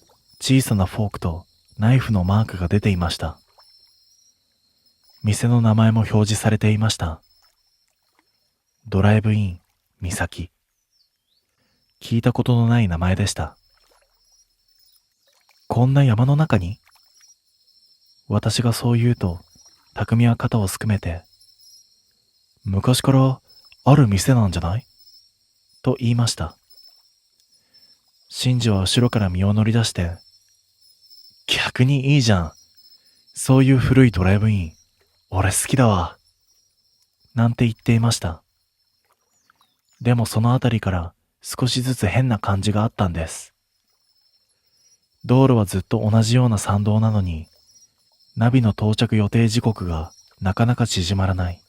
小さなフォークとナイフのマークが出ていました。店の名前も表示されていました。ドライブイン三崎。聞いたことのない名前でした。こんな山の中に？私がそう言うと、匠は肩をすくめて、昔からある店なんじゃない？と言いました。真治は後ろから身を乗り出して、逆にいいじゃん。そういう古いドライブイン、俺好きだわ。なんて言っていました。でもそのあたりから少しずつ変な感じがあったんです。道路はずっと同じような参道なのに、ナビの到着予定時刻がなかなか縮まらない。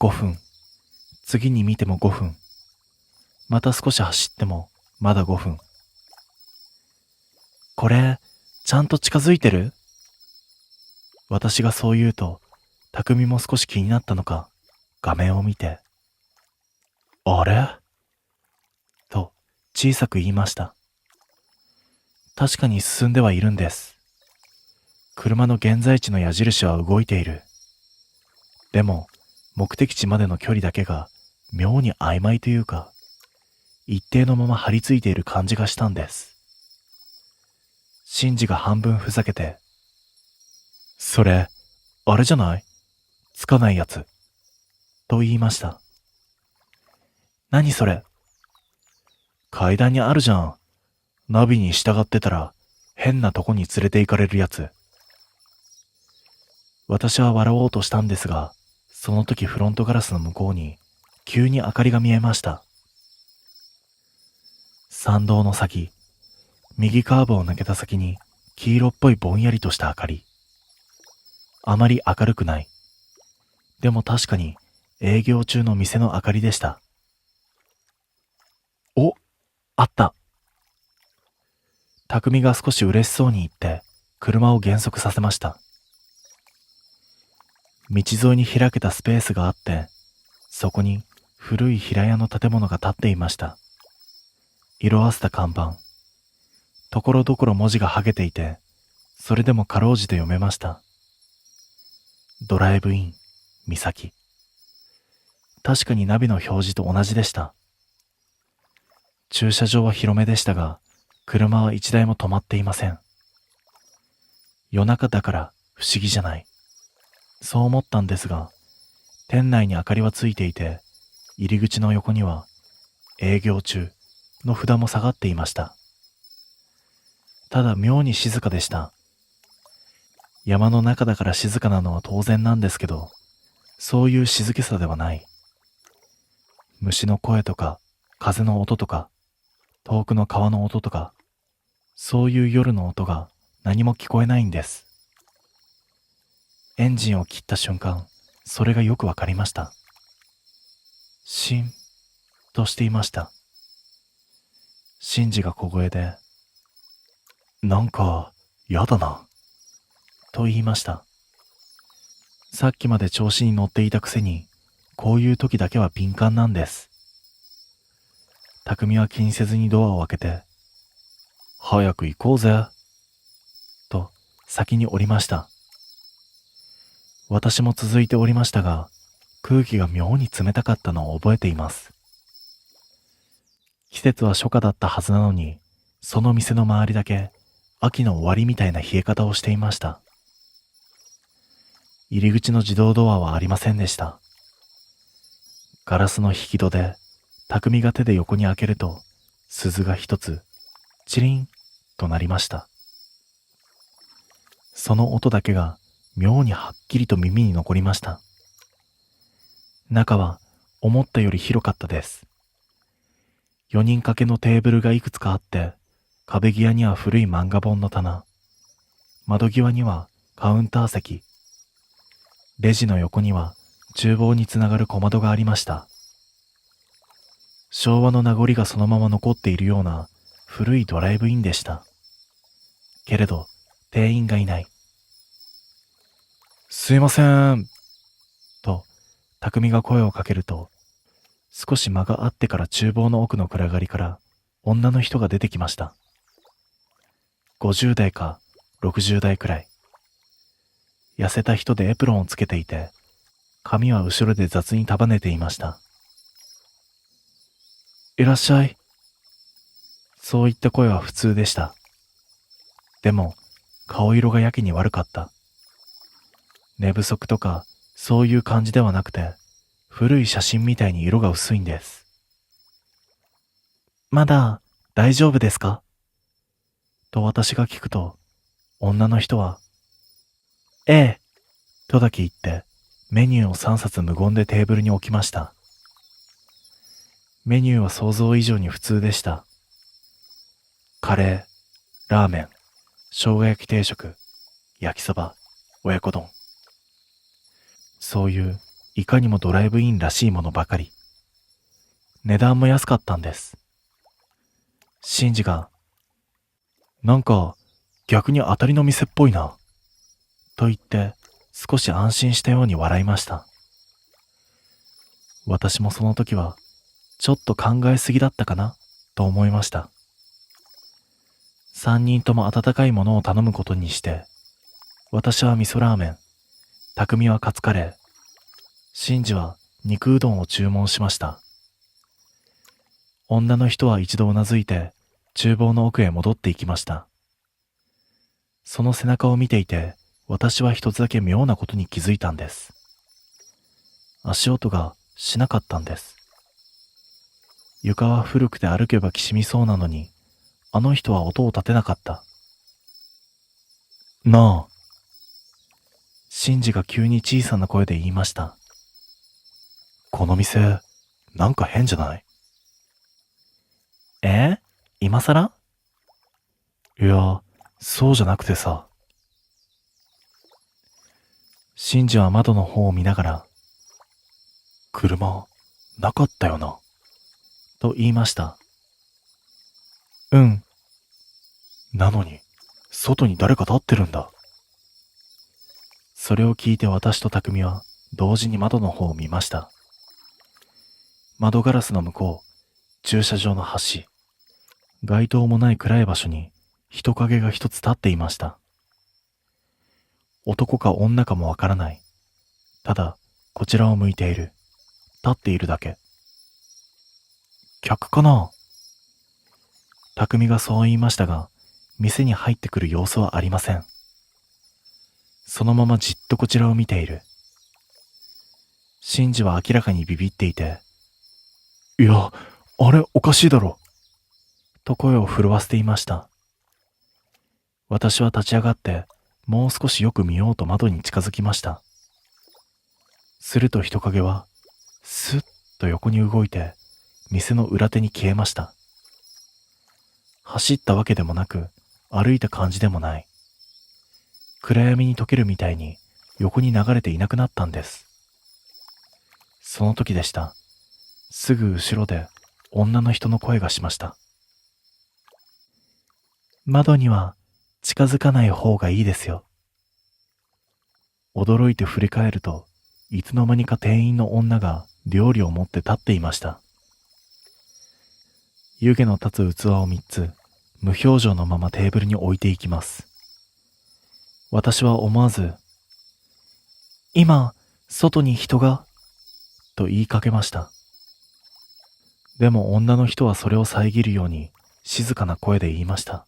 5分。次に見ても5分。また少し走ってもまだ5分。これ、ちゃんと近づいてる？私がそう言うと、匠も少し気になったのか、画面を見て、あれ？と小さく言いました。確かに進んではいるんです。車の現在地の矢印は動いている。でも、目的地までの距離だけが妙に曖昧というか、一定のまま張り付いている感じがしたんです。真治が半分ふざけて、それ、あれじゃない？つかないやつ。と言いました。何それ？階段にあるじゃん。ナビに従ってたら変なとこに連れて行かれるやつ。私は笑おうとしたんですが、その時フロントガラスの向こうに急に明かりが見えました。参道の先、右カーブを抜けた先に黄色っぽいぼんやりとした明かり。あまり明るくない。でも確かに営業中の店の明かりでした。お、あった。匠が少し嬉しそうに言って車を減速させました。道沿いに開けたスペースがあって、そこに古い平屋の建物が建っていました。色あせた看板。ところどころ文字が剥げていて、それでもかろうじて読めました。ドライブイン、三崎。確かにナビの表示と同じでした。駐車場は広めでしたが、車は一台も止まっていません。夜中だから不思議じゃない。そう思ったんですが、店内に明かりはついていて、入り口の横には営業中の札も下がっていました。ただ妙に静かでした。山の中だから静かなのは当然なんですけど、そういう静けさではない。虫の声とか、風の音とか、遠くの川の音とか、そういう夜の音が何も聞こえないんです。エンジンを切った瞬間、それがよくわかりました。シンとしていました。真治が小声で、なんか、やだな、と言いました。さっきまで調子に乗っていたくせに、こういう時だけは敏感なんです。匠は気にせずにドアを開けて、早く行こうぜ、と先に降りました。私も続いて降りましたが、空気が妙に冷たかったのを覚えています。季節は初夏だったはずなのに、その店の周りだけ秋の終わりみたいな冷え方をしていました。入り口の自動ドアはありませんでした。ガラスの引き戸で、匠が手で横に開けると、鈴が一つ、チリンと鳴りました。その音だけが妙にはっきりと耳に残りました。中は思ったより広かったです。4人掛けのテーブルがいくつかあって、壁際には古い漫画本の棚、窓際にはカウンター席、レジの横には厨房につながる小窓がありました。昭和の名残がそのまま残っているような古いドライブインでした。けれど、店員がいない。すいません、と、匠が声をかけると、少し間があってから厨房の奥の暗がりから女の人が出てきました。50代か60代くらい。痩せた人でエプロンをつけていて、髪は後ろで雑に束ねていました。いらっしゃい。そういった声は普通でした。でも、顔色がやけに悪かった。寝不足とか、そういう感じではなくて、古い写真みたいに色が薄いんです。まだ、大丈夫ですか？と私が聞くと、女の人は、ええ、とだけ言って、メニューを3冊無言でテーブルに置きました。メニューは想像以上に普通でした。カレー、ラーメン、生姜焼き定食、焼きそば、親子丼。そういういかにもドライブインらしいものばかり。値段も安かったんです。シンジが、なんか逆に当たりの店っぽいな、と言って少し安心したように笑いました。私もその時はちょっと考えすぎだったかなと思いました。3人とも温かいものを頼むことにして、私は味噌ラーメン、匠はカツカレー、シンジは肉うどんを注文しました。女の人は一度うなずいて厨房の奥へ戻っていきました。その背中を見ていて、私は一つだけ妙なことに気づいたんです。足音がしなかったんです。床は古くて歩けばきしみそうなのに、あの人は音を立てなかった。なあ。シンジが急に小さな声で言いました。この店、なんか変じゃない？今さら？いや、そうじゃなくてさ。シンジは窓の方を見ながら、車、なかったよな、と言いました。うん。なのに、外に誰か立ってるんだ。それを聞いて私と匠は同時に窓の方を見ました。窓ガラスの向こう、駐車場の端、街灯もない暗い場所に人影が一つ立っていました。男か女かもわからない。ただ、こちらを向いている。立っているだけ。客かな？匠がそう言いましたが、店に入ってくる様子はありません。そのままじっとこちらを見ている。シンジは明らかにビビっていて、いや、あれおかしいだろ、と声を震わせていました。私は立ち上がって、もう少しよく見ようと窓に近づきました。すると人影は、スッと横に動いて、店の裏手に消えました。走ったわけでもなく、歩いた感じでもない。暗闇に溶けるみたいに横に流れていなくなったんです。その時でした。すぐ後ろで女の人の声がしました。窓には近づかない方がいいですよ。驚いて振り返ると、いつの間にか店員の女が料理を持って立っていました。湯気の立つ器を3つ、無表情のままテーブルに置いていきます。私は思わず、今、外に人が、と言いかけました。でも女の人はそれを遮るように静かな声で言いました。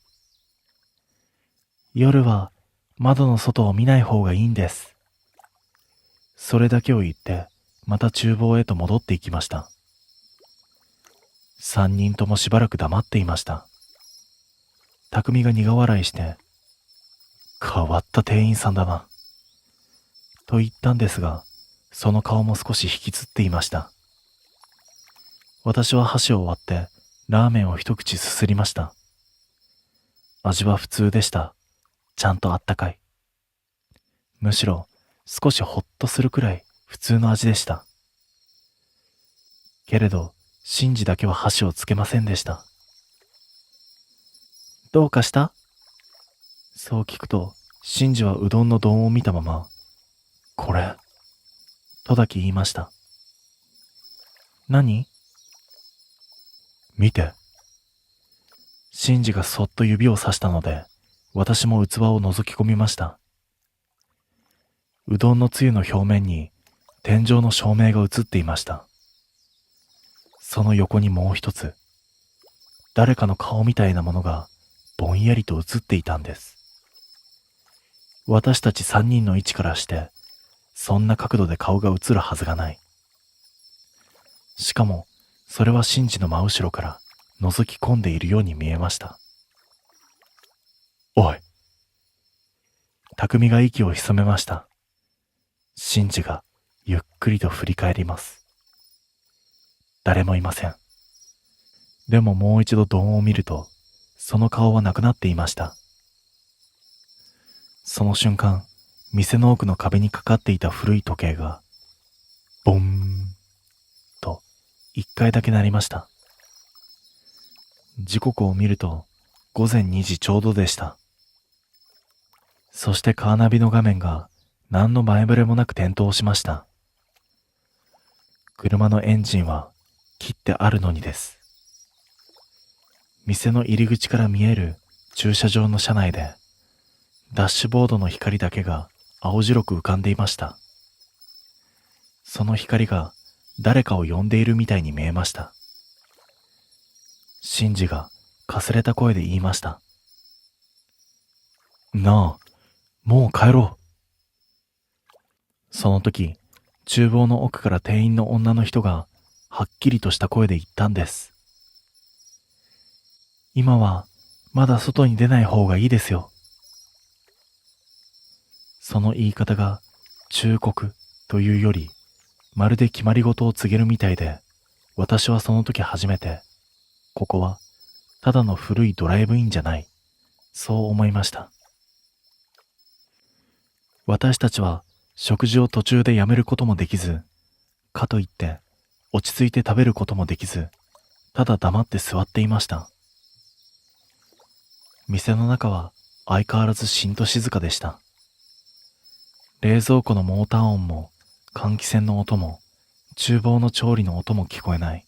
夜は窓の外を見ない方がいいんです。それだけを言って、また厨房へと戻っていきました。3人ともしばらく黙っていました。匠が苦笑いして、変わった店員さんだな、と言ったんですが、その顔も少し引きつっていました。私は箸を割ってラーメンを一口すすりました。味は普通でした。ちゃんとあったかい。むしろ少しほっとするくらい普通の味でした。けれど、シンジだけは箸をつけませんでした。どうかした？そう聞くと、シンジはうどんの丼を見たまま、これ、とだけ言いました。何？見て。シンジがそっと指をさしたので、私も器を覗き込みました。うどんのつゆの表面に天井の照明が映っていました。その横にもう一つ、誰かの顔みたいなものがぼんやりと映っていたんです。私たち3人の位置からして、そんな角度で顔が映るはずがない。しかも、それはシンジの真後ろから覗き込んでいるように見えました。おい。匠が息を潜めました。シンジがゆっくりと振り返ります。誰もいません。でももう一度丼を見ると、その顔はなくなっていました。その瞬間、店の奥の壁にかかっていた古い時計が、ボンと一回だけ鳴りました。時刻を見ると、午前2時ちょうどでした。そしてカーナビの画面が何の前触れもなく点灯しました。車のエンジンは切ってあるのにです。店の入り口から見える駐車場の車内で、ダッシュボードの光だけが青白く浮かんでいました。その光が誰かを呼んでいるみたいに見えました。シンジがかすれた声で言いました。なあ、もう帰ろう。その時、厨房の奥から店員の女の人がはっきりとした声で言ったんです。今はまだ外に出ない方がいいですよ。その言い方が忠告というより、まるで決まり事を告げるみたいで、私はその時初めて、ここはただの古いドライブインじゃない、そう思いました。私たちは食事を途中でやめることもできず、かといって落ち着いて食べることもできず、ただ黙って座っていました。店の中は相変わらずしんと静かでした。冷蔵庫のモーター音も換気扇の音も厨房の調理の音も聞こえない。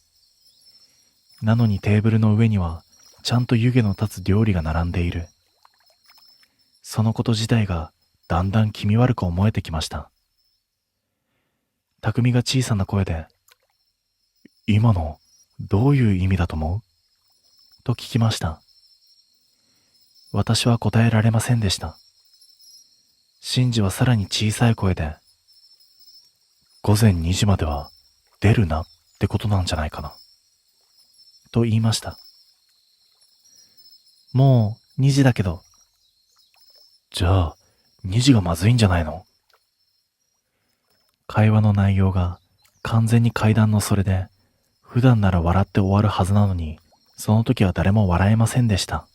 なのにテーブルの上にはちゃんと湯気の立つ料理が並んでいる。そのこと自体がだんだん気味悪く思えてきました。匠が小さな声で、今のどういう意味だと思う？と聞きました。私は答えられませんでした。シンジはさらに小さい声で、午前2時までは出るなってことなんじゃないかな、と言いました。もう2時だけど。じゃあ2時がまずいんじゃないの？会話の内容が完全に怪談のそれで、普段なら笑って終わるはずなのに、その時は誰も笑えませんでした。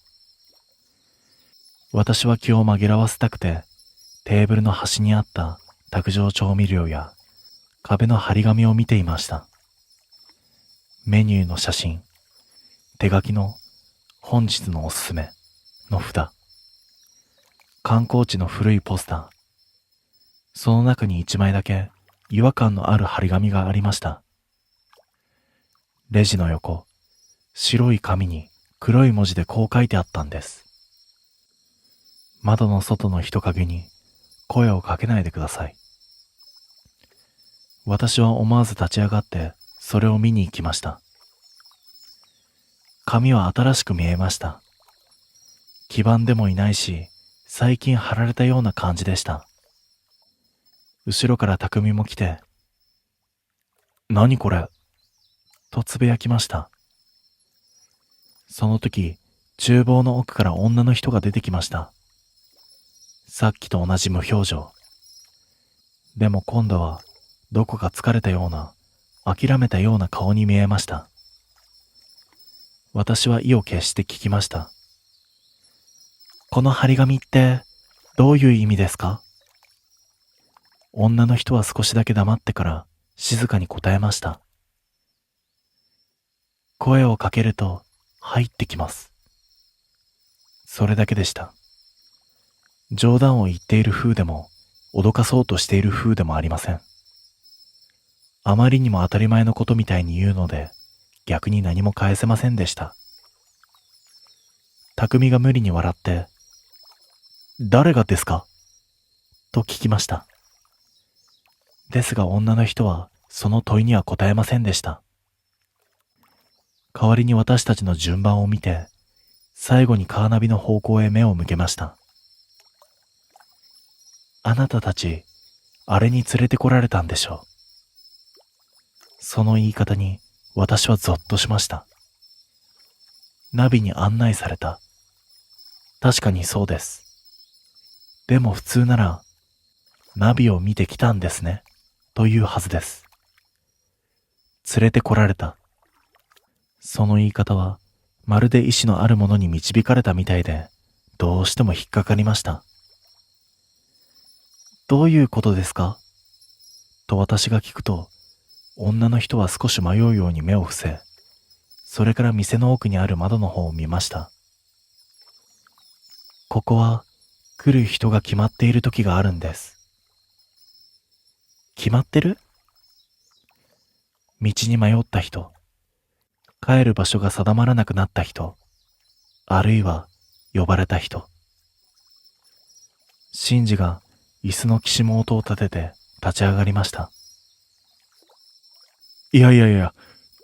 私は気を紛らわせたくて、テーブルの端にあった卓上調味料や壁の張り紙を見ていました。メニューの写真、手書きの本日のおすすめの札、観光地の古いポスター、その中に1枚だけ違和感のある張り紙がありました。レジの横、白い紙に黒い文字でこう書いてあったんです。窓の外の人影に声をかけないでください。私は思わず立ち上がってそれを見に行きました。紙は新しく見えました。黄ばんでもいないし、最近貼られたような感じでした。後ろから匠も来て、何これとつぶやきました。その時、厨房の奥から女の人が出てきました。さっきと同じ無表情。でも今度はどこか疲れたような、諦めたような顔に見えました。私は意を決して聞きました。この張り紙ってどういう意味ですか？女の人は少しだけ黙ってから静かに答えました。声をかけると入ってきます。それだけでした。冗談を言っている風でも脅かそうとしている風でもありません。あまりにも当たり前のことみたいに言うので逆に何も返せませんでした。匠が無理に笑って、誰がですかと聞きました。ですが女の人はその問いには答えませんでした。代わりに私たちの順番を見て、最後にカーナビの方向へ目を向けました。あなたたち、あれに連れてこられたんでしょう。その言い方に私はゾッとしました。ナビに案内された。確かにそうです。でも普通なら、ナビを見てきたんですね、というはずです。連れてこられた。その言い方は、まるで意志のあるものに導かれたみたいで、どうしても引っかかりました。どういうことですかと私が聞くと、女の人は少し迷うように目を伏せ、それから店の奥にある窓の方を見ました。ここは来る人が決まっている時があるんです。決まってる？道に迷った人、帰る場所が定まらなくなった人、あるいは呼ばれた人。シンジが椅子のきしむ音を立てて立ち上がりました。いやいやいや、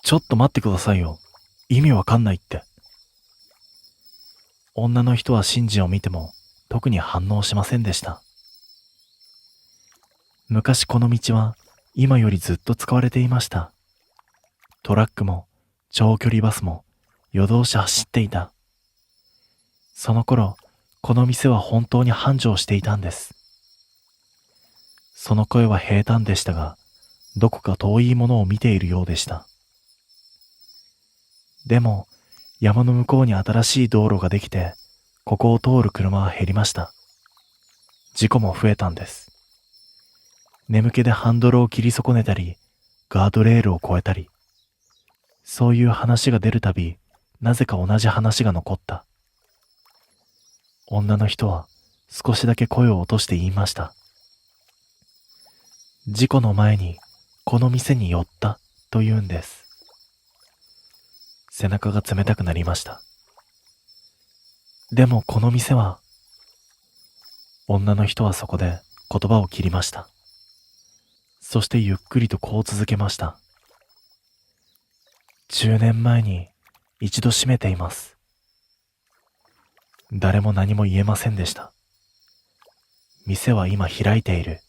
ちょっと待ってくださいよ。意味わかんないって。女の人はシンジを見ても特に反応しませんでした。昔この道は今よりずっと使われていました。トラックも長距離バスも夜通し走っていた。その頃、この店は本当に繁盛していたんです。その声は平坦でしたが、どこか遠いものを見ているようでした。でも、山の向こうに新しい道路ができて、ここを通る車は減りました。事故も増えたんです。眠気でハンドルを切り損ねたり、ガードレールを越えたり、そういう話が出るたび、なぜか同じ話が残った。女の人は少しだけ声を落として言いました。事故の前にこの店に寄ったと言うんです。背中が冷たくなりました。でもこの店は、女の人はそこで言葉を切りました。そしてゆっくりとこう続けました。10年前に一度閉めています。誰も何も言えませんでした。店は今開いている。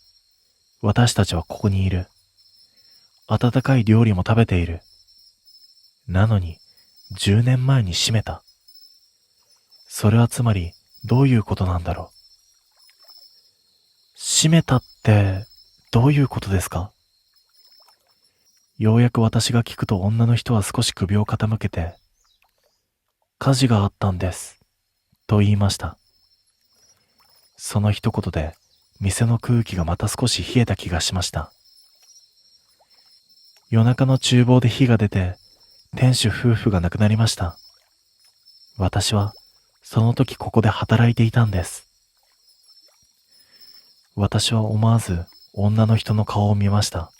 私たちはここにいる。温かい料理も食べている。なのに10年前に閉めた。それはつまりどういうことなんだろう。閉めたってどういうことですか？ようやく私が聞くと女の人は少し首を傾けて、火事があったんです、と言いました。その一言で店の空気がまた少し冷えた気がしました。夜中の厨房で火が出て、店主夫婦が亡くなりました。私はその時ここで働いていたんです。私は思わず女の人の顔を見ました。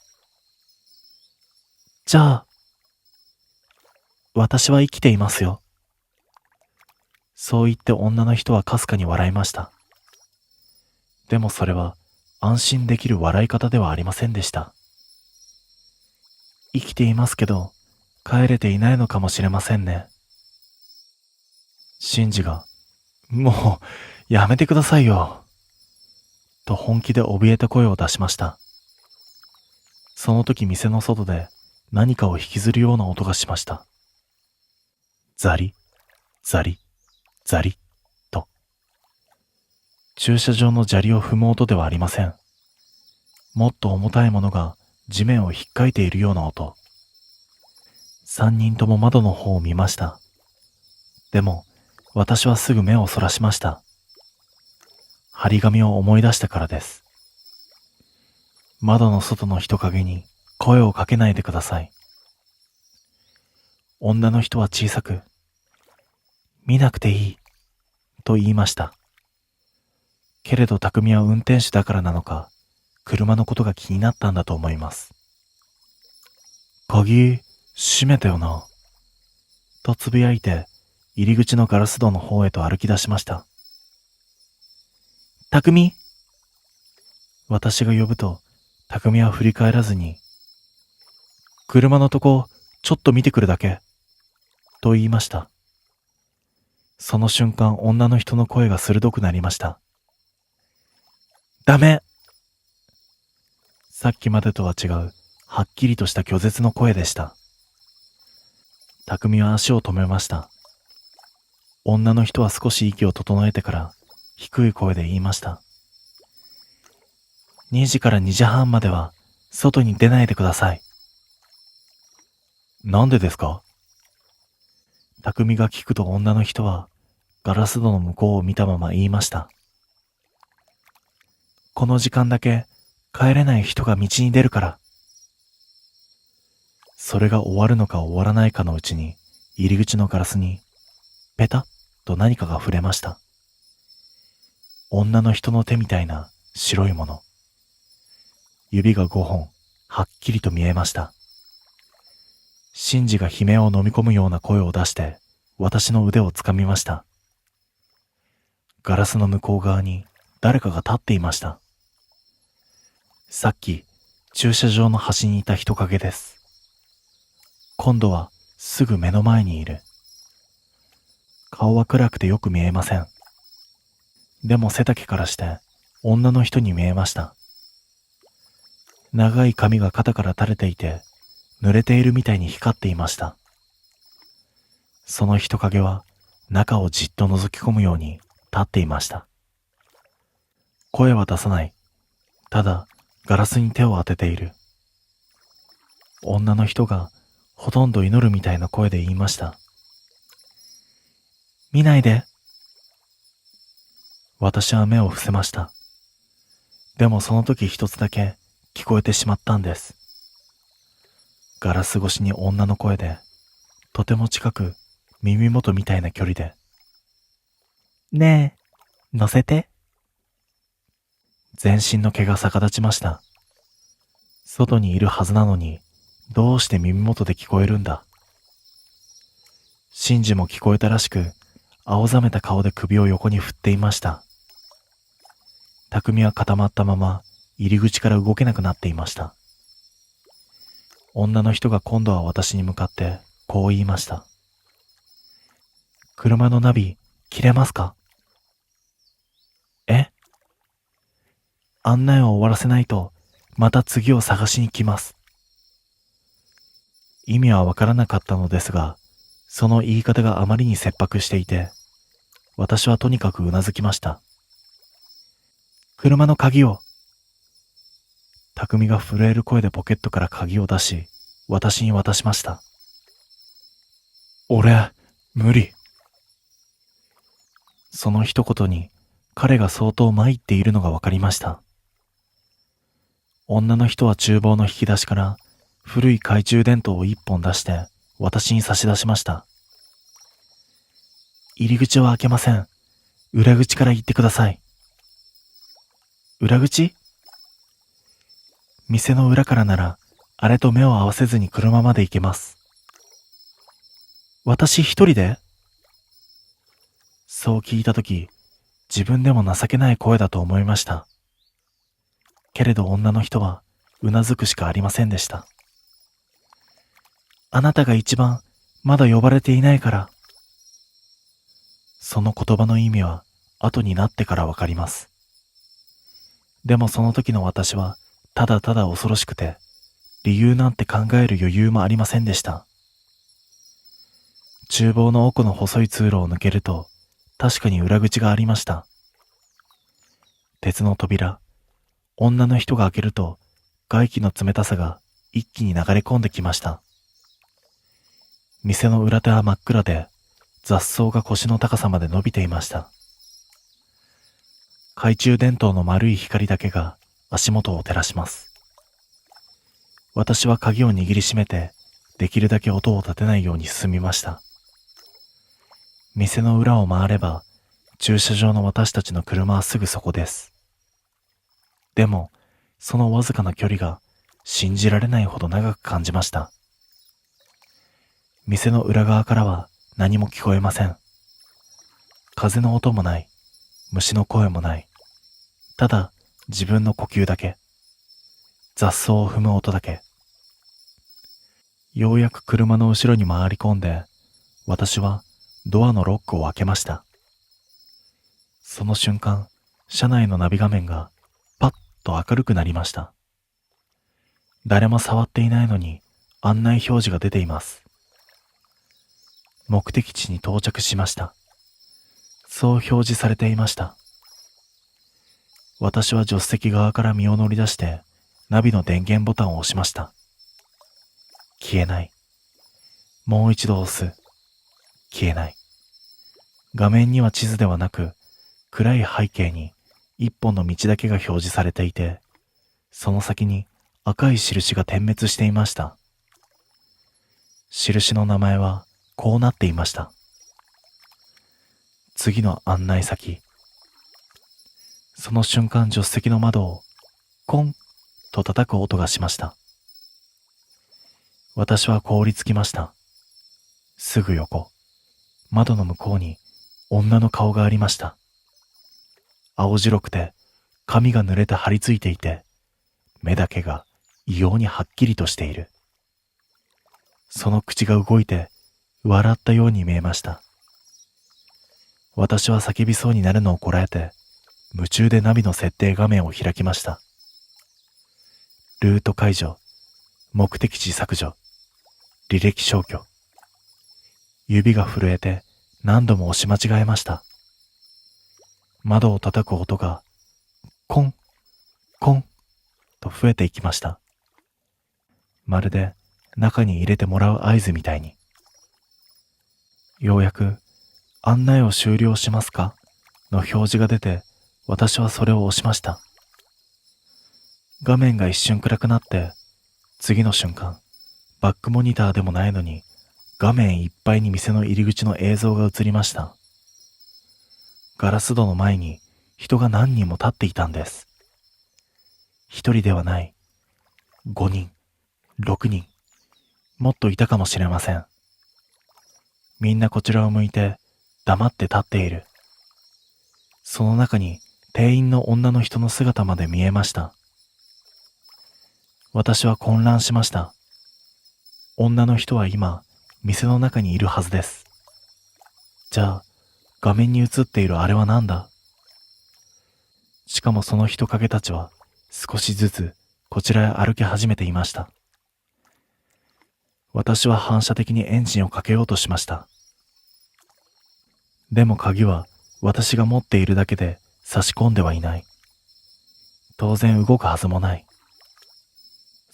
じゃあ、私は生きていますよ。そう言って女の人はかすかに笑いました。でもそれは安心できる笑い方ではありませんでした。生きていますけど、帰れていないのかもしれませんね。シンジが、もう、やめてくださいよ。と本気で怯えた声を出しました。その時店の外で何かを引きずるような音がしました。ザリ、ザリ、ザリ、と。駐車場の砂利を踏む音ではありません。もっと重たいものが地面をひっかいているような音。三人とも窓の方を見ました。でも、私はすぐ目をそらしました。張り紙を思い出したからです。窓の外の人影に声をかけないでください。女の人は小さく、見なくていい、と言いました。けれど匠は運転手だからなのか、車のことが気になったんだと思います。鍵、閉めたよな。とつぶやいて、入り口のガラス戸の方へと歩き出しました。匠、私が呼ぶと、匠は振り返らずに、車のとこ、ちょっと見てくるだけ、と言いました。その瞬間、女の人の声が鋭くなりました。ダメ！さっきまでとは違う、はっきりとした拒絶の声でした。匠は足を止めました。女の人は少し息を整えてから、低い声で言いました。2時から2時半までは、外に出ないでください。なんでですか？匠が聞くと女の人は、ガラス戸の向こうを見たまま言いました。この時間だけ、帰れない人が道に出るから。それが終わるのか終わらないかのうちに、入り口のガラスに、ペタッと何かが触れました。女の人の手みたいな白いもの。指が5本、はっきりと見えました。シンジが悲鳴を飲み込むような声を出して、私の腕をつかみました。ガラスの向こう側に誰かが立っていました。さっき、駐車場の端にいた人影です。今度はすぐ目の前にいる。顔は暗くてよく見えません。でも背丈からして女の人に見えました。長い髪が肩から垂れていて、濡れているみたいに光っていました。その人影は中をじっと覗き込むように立っていました。声は出さない。ただガラスに手を当てている。女の人がほとんど祈るみたいな声で言いました。見ないで。私は目を伏せました。でもその時一つだけ聞こえてしまったんです。ガラス越しに女の声で、とても近く耳元みたいな距離で。ねえ、乗せて。全身の毛が逆立ちました。外にいるはずなのに、どうして耳元で聞こえるんだ。シンジも聞こえたらしく、青ざめた顔で首を横に振っていました。匠は固まったまま、入り口から動けなくなっていました。女の人が今度は私に向かって、こう言いました。車のナビ、切れますか？え？案内を終わらせないと、また次を探しに来ます。意味はわからなかったのですが、その言い方があまりに切迫していて、私はとにかくうなずきました。車の鍵を。匠が震える声でポケットから鍵を出し、私に渡しました。俺、無理。その一言に、彼が相当参っているのがわかりました。女の人は厨房の引き出しから古い懐中電灯を一本出して私に差し出しました。入り口は開けません。裏口から行ってください。裏口？店の裏からならあれと目を合わせずに車まで行けます。私一人で？そう聞いたとき、自分でも情けない声だと思いました。けれど女の人はうなずくしかありませんでした。あなたが一番まだ呼ばれていないから。その言葉の意味は後になってからわかります。でもその時の私はただただ恐ろしくて、理由なんて考える余裕もありませんでした。厨房の奥の細い通路を抜けると、確かに裏口がありました。鉄の扉、女の人が開けると、外気の冷たさが一気に流れ込んできました。店の裏手は真っ暗で、雑草が腰の高さまで伸びていました。懐中電灯の丸い光だけが足元を照らします。私は鍵を握りしめて、できるだけ音を立てないように進みました。店の裏を回れば、駐車場の私たちの車はすぐそこです。でも、そのわずかな距離が信じられないほど長く感じました。店の裏側からは何も聞こえません。風の音もない。虫の声もない。ただ自分の呼吸だけ。雑草を踏む音だけ。ようやく車の後ろに回り込んで、私はドアのロックを開けました。その瞬間、車内のナビ画面がパッと明るくなりました。誰も触っていないのに案内表示が出ています。目的地に到着しました。そう表示されていました。私は助手席側から身を乗り出してナビの電源ボタンを押しました。消えない。もう一度押す。消えない。画面には地図ではなく、暗い背景に一本の道だけが表示されていて、その先に赤い印が点滅していました。印の名前はこうなっていました。次の案内先。その瞬間、助手席の窓をコンと叩く音がしました。私は凍りつきました。すぐ横、窓の向こうに女の顔がありました。青白くて髪が濡れて張り付いていて、目だけが異様にはっきりとしている。その口が動いて笑ったように見えました。私は叫びそうになるのをこらえて、夢中でナビの設定画面を開きました。ルート解除、目的地削除、履歴消去。指が震えて何度も押し間違えました。窓を叩く音がコン、コンと増えていきました。まるで中に入れてもらう合図みたいに。ようやく案内を終了しますかの表示が出て、私はそれを押しました。画面が一瞬暗くなって、次の瞬間、バックモニターでもないのに、画面いっぱいに店の入り口の映像が映りました。ガラス戸の前に人が何人も立っていたんです。一人ではない。5人、6人、もっといたかもしれません。みんなこちらを向いて黙って立っている。その中に店員の女の人の姿まで見えました。私は混乱しました。女の人は今、店の中にいるはずです。じゃあ、画面に映っているあれは何だ？しかもその人影たちは少しずつこちらへ歩き始めていました。私は反射的にエンジンをかけようとしました。でも鍵は私が持っているだけで差し込んではいない。当然動くはずもない。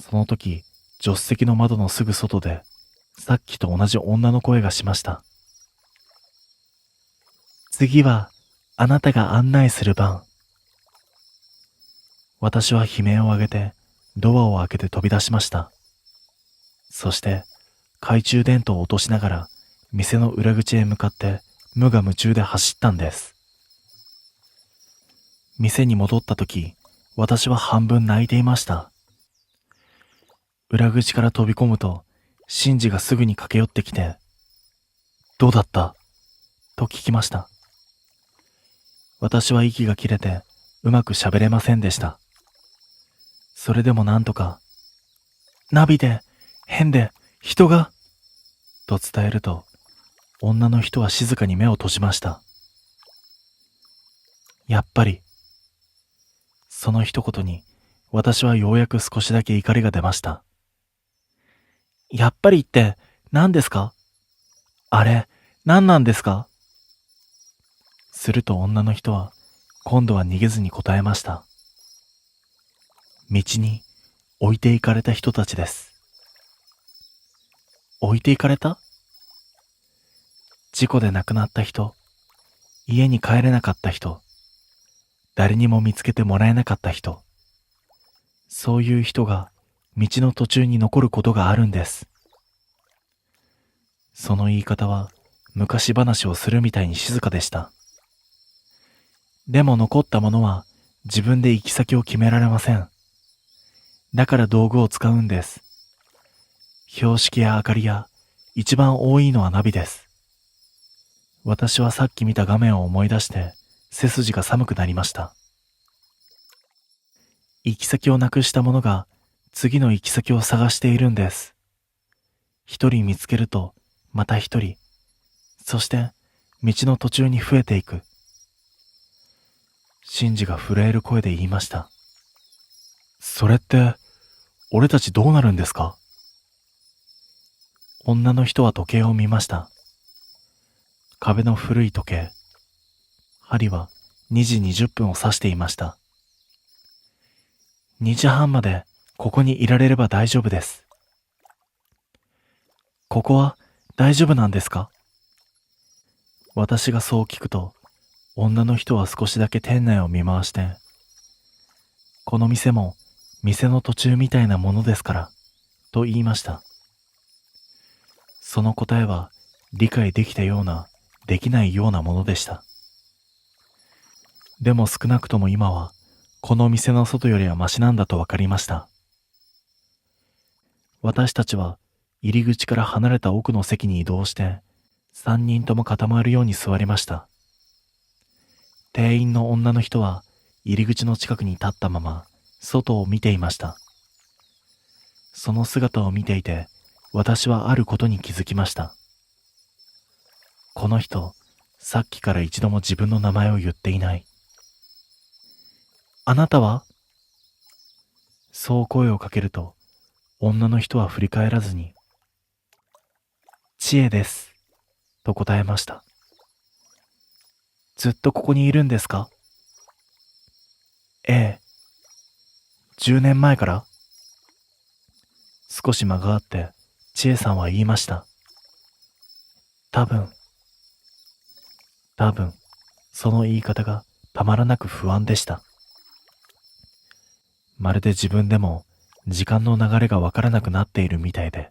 その時、助手席の窓のすぐ外で、さっきと同じ女の声がしました。次は、あなたが案内する番。私は悲鳴を上げて、ドアを開けて飛び出しました。そして、懐中電灯を落としながら、店の裏口へ向かって、無我夢中で走ったんです。店に戻った時、私は半分泣いていました。裏口から飛び込むと、シンジがすぐに駆け寄ってきて、どうだったと聞きました。私は息が切れてうまく喋れませんでした。それでもなんとか、ナビで、変で、人が、と伝えると、女の人は静かに目を閉じました。やっぱり、その一言に、私はようやく少しだけ怒りが出ました。やっぱりって何ですか？あれ、何なんですか？すると女の人は、今度は逃げずに答えました。道に置いていかれた人たちです。置いていかれた？事故で亡くなった人、家に帰れなかった人、誰にも見つけてもらえなかった人、そういう人が道の途中に残ることがあるんです。その言い方は昔話をするみたいに静かでした。でも残ったものは自分で行き先を決められません。だから道具を使うんです。標識や明かりや一番多いのはナビです。私はさっき見た画面を思い出して背筋が寒くなりました。行き先をなくした者が次の行き先を探しているんです。一人見つけるとまた一人、そして道の途中に増えていく。シンジが震える声で言いました。それって俺たちどうなるんですか？女の人は時計を見ました。壁の古い時計。針は2時20分を指していました。2時半までここにいられれば大丈夫です。ここは大丈夫なんですか？私がそう聞くと、女の人は少しだけ店内を見回して、この店も店の途中みたいなものですから、と言いました。その答えは理解できたような、できないようなものでした。でも少なくとも今は、この店の外よりはマシなんだとわかりました。私たちは入り口から離れた奥の席に移動して、3人とも固まるように座りました。店員の女の人は入り口の近くに立ったまま外を見ていました。その姿を見ていて、私はあることに気づきました。この人、さっきから一度も自分の名前を言っていない。あなたは？そう声をかけると、女の人は振り返らずに、知恵です、と答えました。ずっとここにいるんですか？ええ。10年前から？少し間があって、知恵さんは言いました。多分、その言い方がたまらなく不安でした。まるで自分でも時間の流れがわからなくなっているみたいで。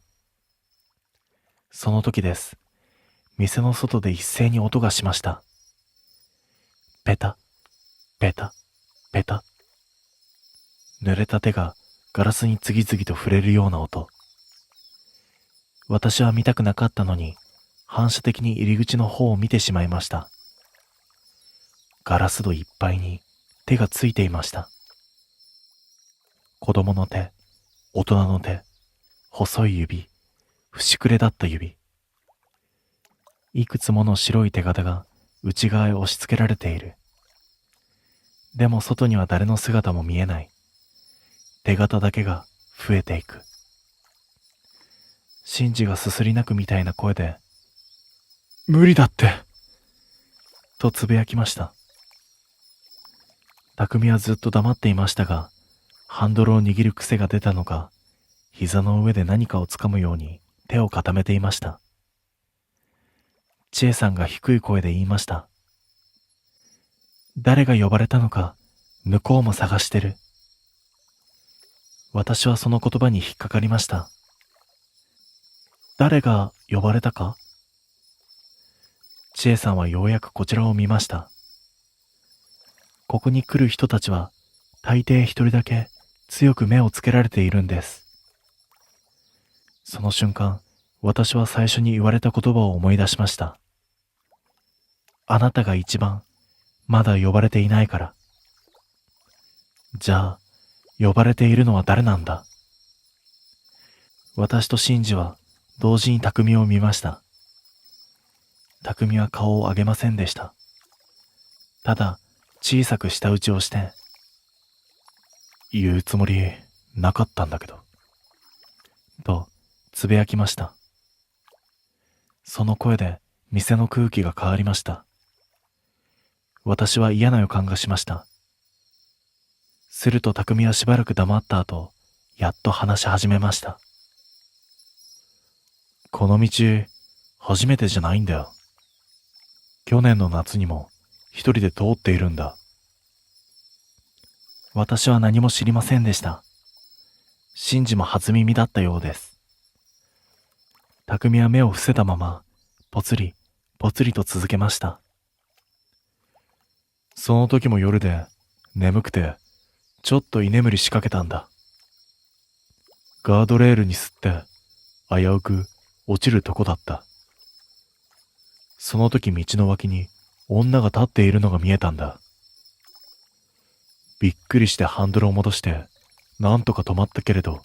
その時です。店の外で一斉に音がしました。ペタ、ペタ、ペタ。濡れた手がガラスに次々と触れるような音。私は見たくなかったのに、反射的に入り口の方を見てしまいました。ガラス戸いっぱいに手がついていました。子供の手、大人の手、細い指、節くれだった指。いくつもの白い手形が内側へ押し付けられている。でも外には誰の姿も見えない。手形だけが増えていく。シンジがすすり泣くみたいな声で、無理だって、とつぶやきました。匠はずっと黙っていましたが、ハンドルを握る癖が出たのか、膝の上で何かをつかむように手を固めていました。千恵さんが低い声で言いました。誰が呼ばれたのか、向こうも探してる。私はその言葉に引っかかりました。誰が呼ばれたか？千恵さんはようやくこちらを見ました。ここに来る人たちは、大抵一人だけ強く目をつけられているんです。その瞬間、私は最初に言われた言葉を思い出しました。あなたが一番まだ呼ばれていないから。じゃあ、呼ばれているのは誰なんだ？私とシンジは同時に匠を見ました。匠は顔を上げませんでした。ただ小さく舌打ちをして、言うつもりなかったんだけど、とつぶやきました。その声で店の空気が変わりました。私は嫌な予感がしました。すると匠はしばらく黙った後、やっと話し始めました。この道初めてじゃないんだよ。去年の夏にも一人で通っているんだ。私は何も知りませんでした。シンジも初耳だったようです。匠は目を伏せたまま、ぽつり、ぽつりと続けました。その時も夜で眠くて、ちょっと居眠りしかけたんだ。ガードレールにすって危うく落ちるとこだった。その時道の脇に女が立っているのが見えたんだ。びっくりしてハンドルを戻してなんとか止まったけれど、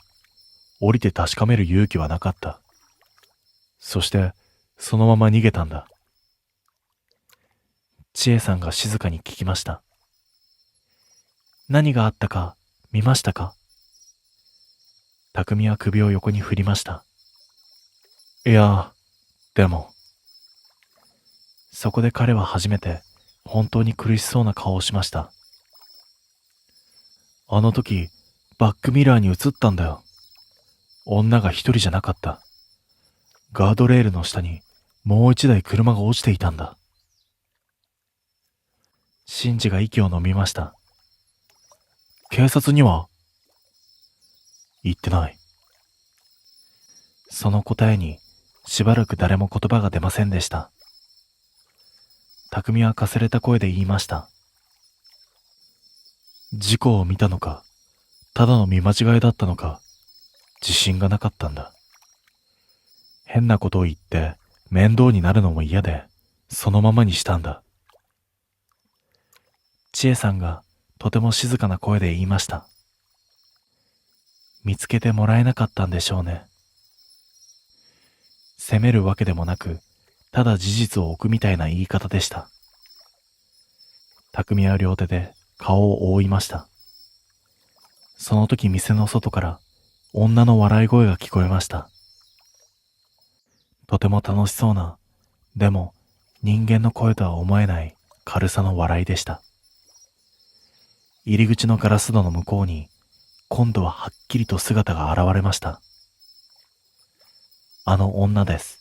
降りて確かめる勇気はなかった。そしてそのまま逃げたんだ。千恵さんが静かに聞きました。何があったか見ましたか？匠は首を横に振りました。いや、でも。そこで彼は初めて本当に苦しそうな顔をしました。あの時、バックミラーに映ったんだよ。女が一人じゃなかった。ガードレールの下にもう一台車が落ちていたんだ。シンジが息を飲みました。警察には言ってない。その答えにしばらく誰も言葉が出ませんでした。匠はかすれた声で言いました。事故を見たのか、ただの見間違いだったのか、自信がなかったんだ。変なことを言って面倒になるのも嫌で、そのままにしたんだ。千恵さんがとても静かな声で言いました。見つけてもらえなかったんでしょうね。責めるわけでもなく、ただ事実を置くみたいな言い方でした。匠は両手で顔を覆いました。その時店の外から女の笑い声が聞こえました。とても楽しそうな、でも人間の声とは思えない軽さの笑いでした。入り口のガラス戸の向こうに今度ははっきりと姿が現れました。あの女です。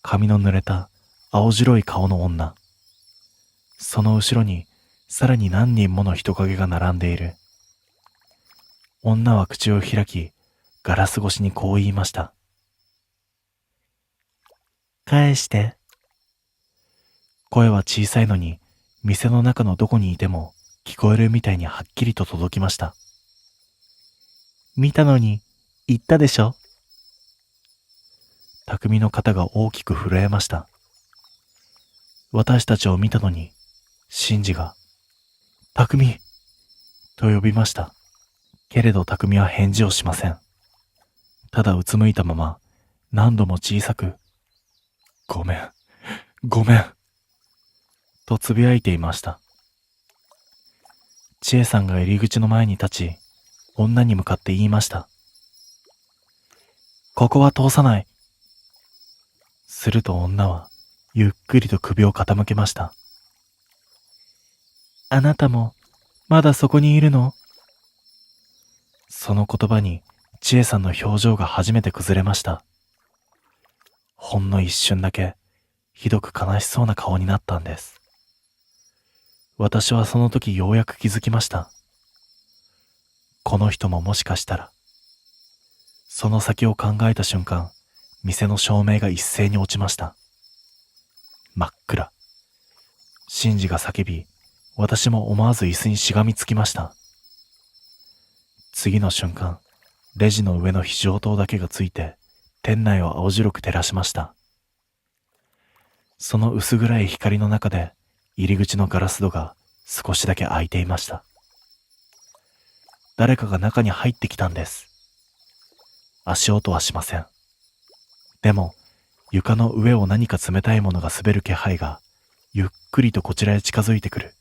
髪の濡れた青白い顔の女。その後ろにさらに何人もの人影が並んでいる。女は口を開き、ガラス越しにこう言いました。返して。声は小さいのに、店の中のどこにいても聞こえるみたいにはっきりと届きました。見たのに言ったでしょ。匠の肩が大きく震えました。私たちを見たのに、シンジが、匠と呼びました。けれど匠は返事をしません。ただうつむいたまま、何度も小さく、ごめん、ごめん、とつぶやいていました。千恵さんが入り口の前に立ち、女に向かって言いました。ここは通さない。すると女は、ゆっくりと首を傾けました。あなたも、まだそこにいるの？その言葉に、千恵さんの表情が初めて崩れました。ほんの一瞬だけ、ひどく悲しそうな顔になったんです。私はその時ようやく気づきました。この人ももしかしたら。その先を考えた瞬間、店の照明が一斉に落ちました。真っ暗。シンジが叫び、私も思わず椅子にしがみつきました。次の瞬間、レジの上の非常灯だけがついて、店内を青白く照らしました。その薄暗い光の中で入り口のガラス戸が少しだけ開いていました。誰かが中に入ってきたんです。足音はしません。でも床の上を何か冷たいものが滑る気配がゆっくりとこちらへ近づいてくる。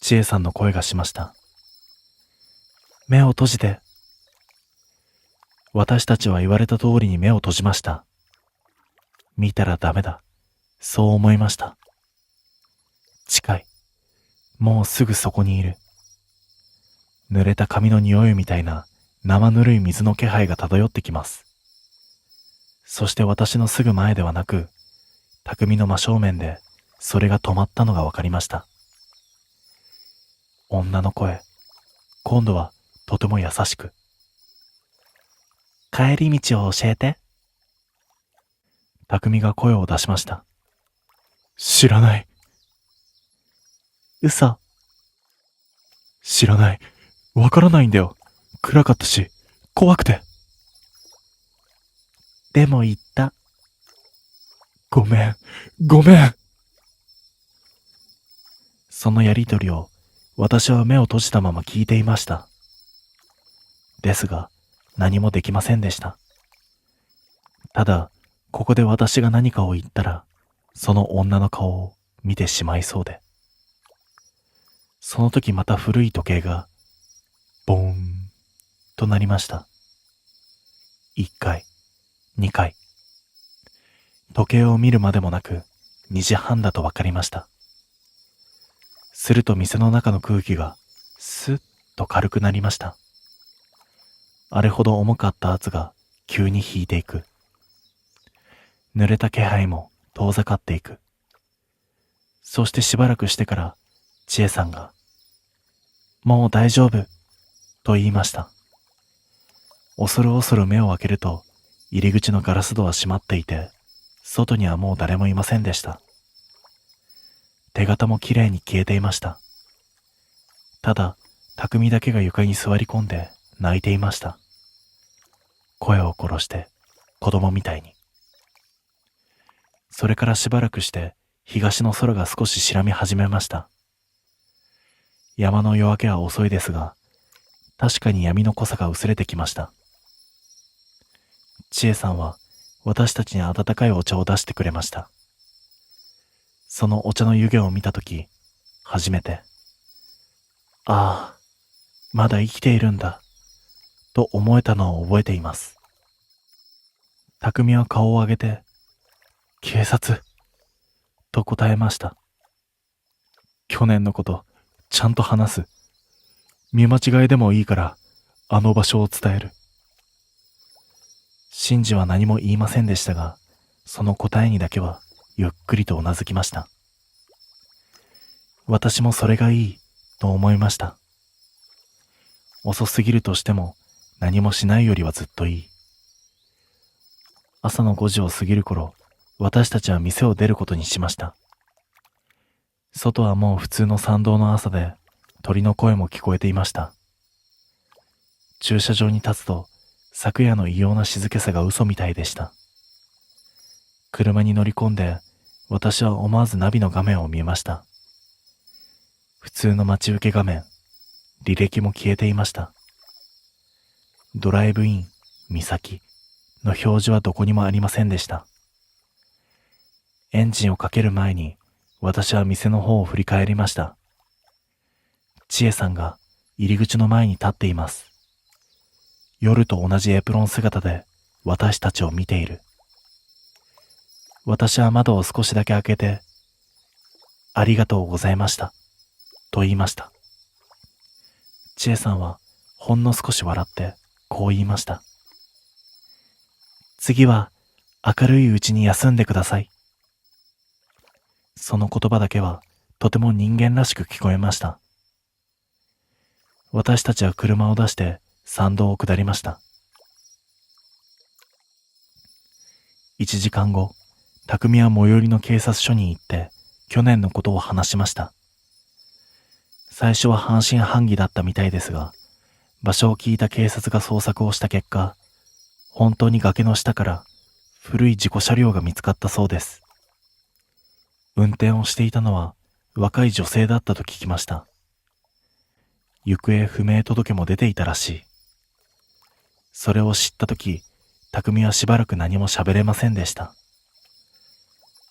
千恵さんの声がしました。目を閉じて。私たちは言われた通りに目を閉じました。見たらダメだ。そう思いました。近い。もうすぐそこにいる。濡れた髪の匂いみたいな生ぬるい水の気配が漂ってきます。そして私のすぐ前ではなく、匠の真正面でそれが止まったのがわかりました。女の声。今度はとても優しく。帰り道を教えて。匠が声を出しました。知らない。嘘。知らない。わからないんだよ。暗かったし、怖くて。でも言った。ごめん、ごめん。そのやりとりを私は目を閉じたまま聞いていました。ですが、何もできませんでした。ただ、ここで私が何かを言ったら、その女の顔を見てしまいそうで。その時また古い時計が、ボーンとなりました。1回、2回。時計を見るまでもなく、2時半だとわかりました。すると店の中の空気が、スッと軽くなりました。あれほど重かった圧が急に引いていく。濡れた気配も遠ざかっていく。そしてしばらくしてから千恵さんがもう大丈夫と言いました。恐る恐る目を開けると入り口のガラス戸は閉まっていて、外にはもう誰もいませんでした。手形もきれいに消えていました。ただ匠だけが床に座り込んで泣いていました。声を殺して子供みたいに。それからしばらくして東の空が少し白み始めました。山の夜明けは遅いですが、確かに闇の濃さが薄れてきました。千恵さんは私たちに温かいお茶を出してくれました。そのお茶の湯気を見たとき、初めて、ああ、まだ生きているんだ、と思えたのを覚えています。匠は顔を上げて、警察、と答えました。去年のこと、ちゃんと話す。見間違いでもいいから、あの場所を伝える。真治は何も言いませんでしたが、その答えにだけはゆっくりとうなずきました。私もそれがいいと思いました。遅すぎるとしても何もしないよりはずっといい。朝の5時を過ぎる頃、私たちは店を出ることにしました。外はもう普通の参道の朝で、鳥の声も聞こえていました。駐車場に立つと、昨夜の異様な静けさが嘘みたいでした。車に乗り込んで、私は思わずナビの画面を見ました。普通の待ち受け画面、履歴も消えていました。ドライブイン、岬の表示はどこにもありませんでした。エンジンをかける前に、私は店の方を振り返りました。千恵さんが入り口の前に立っています。夜と同じエプロン姿で私たちを見ている。私は窓を少しだけ開けて、ありがとうございました、と言いました。千恵さんはほんの少し笑ってこう言いました。次は明るいうちに休んでください。その言葉だけはとても人間らしく聞こえました。私たちは車を出して山道を下りました。1時間後、匠は最寄りの警察署に行って去年のことを話しました。最初は半信半疑だったみたいですが、場所を聞いた警察が捜索をした結果、本当に崖の下から古い事故車両が見つかったそうです。運転をしていたのは若い女性だったと聞きました。行方不明届も出ていたらしい。それを知ったとき、匠はしばらく何も喋れませんでした。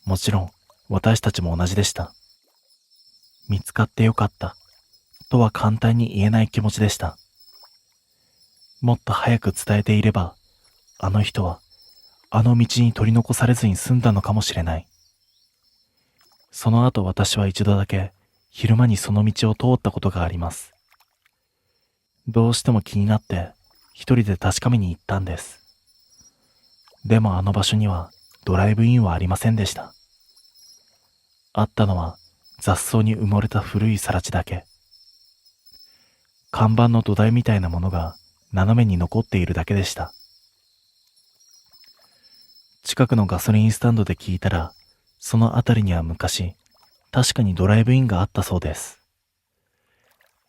もちろん私たちも同じでした。見つかってよかったとは簡単に言えない気持ちでした。もっと早く伝えていれば、あの人はあの道に取り残されずに済んだのかもしれない。その後私は一度だけ昼間にその道を通ったことがあります。どうしても気になって一人で確かめに行ったんです。でもあの場所にはドライブインはありませんでした。あったのは雑草に埋もれた古い更地だけ。看板の土台みたいなものが斜めに残っているだけでした。近くのガソリンスタンドで聞いたら、その辺りには昔、確かにドライブインがあったそうです。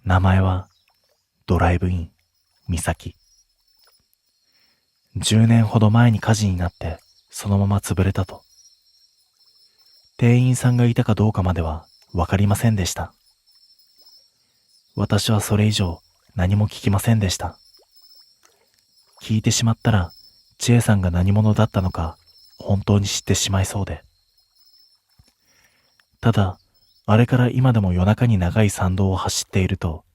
名前は、ドライブイン、三崎。10年ほど前に火事になって、そのまま潰れたと。店員さんがいたかどうかまではわかりませんでした。私はそれ以上何も聞きませんでした。聞いてしまったら、千恵さんが何者だったのか、本当に知ってしまいそうで。ただ、あれから今でも夜中に長い山道を走っていると、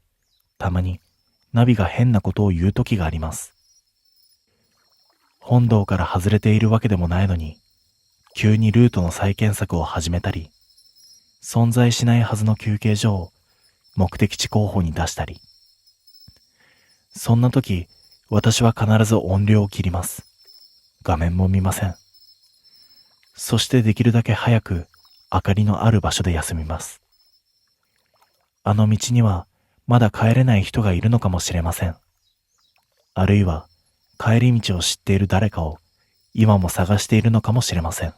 たまにナビが変なことを言う時があります。本道から外れているわけでもないのに、急にルートの再検索を始めたり、存在しないはずの休憩所を目的地候補に出したり。そんな時、私は必ず音量を切ります。画面も見ません。そしてできるだけ早く明かりのある場所で休みます。あの道にはまだ帰れない人がいるのかもしれません。あるいは帰り道を知っている誰かを今も探しているのかもしれません。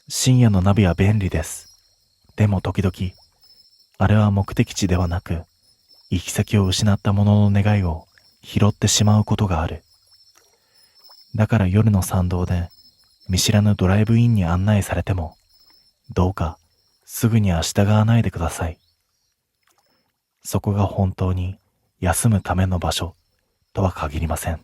深夜のナビは便利です。でも時々、あれは目的地ではなく、行き先を失った者の願いを拾ってしまうことがある。だから夜の山道で見知らぬドライブインに案内されても、どうかすぐには従わないでください。そこが本当に休むための場所とは限りません。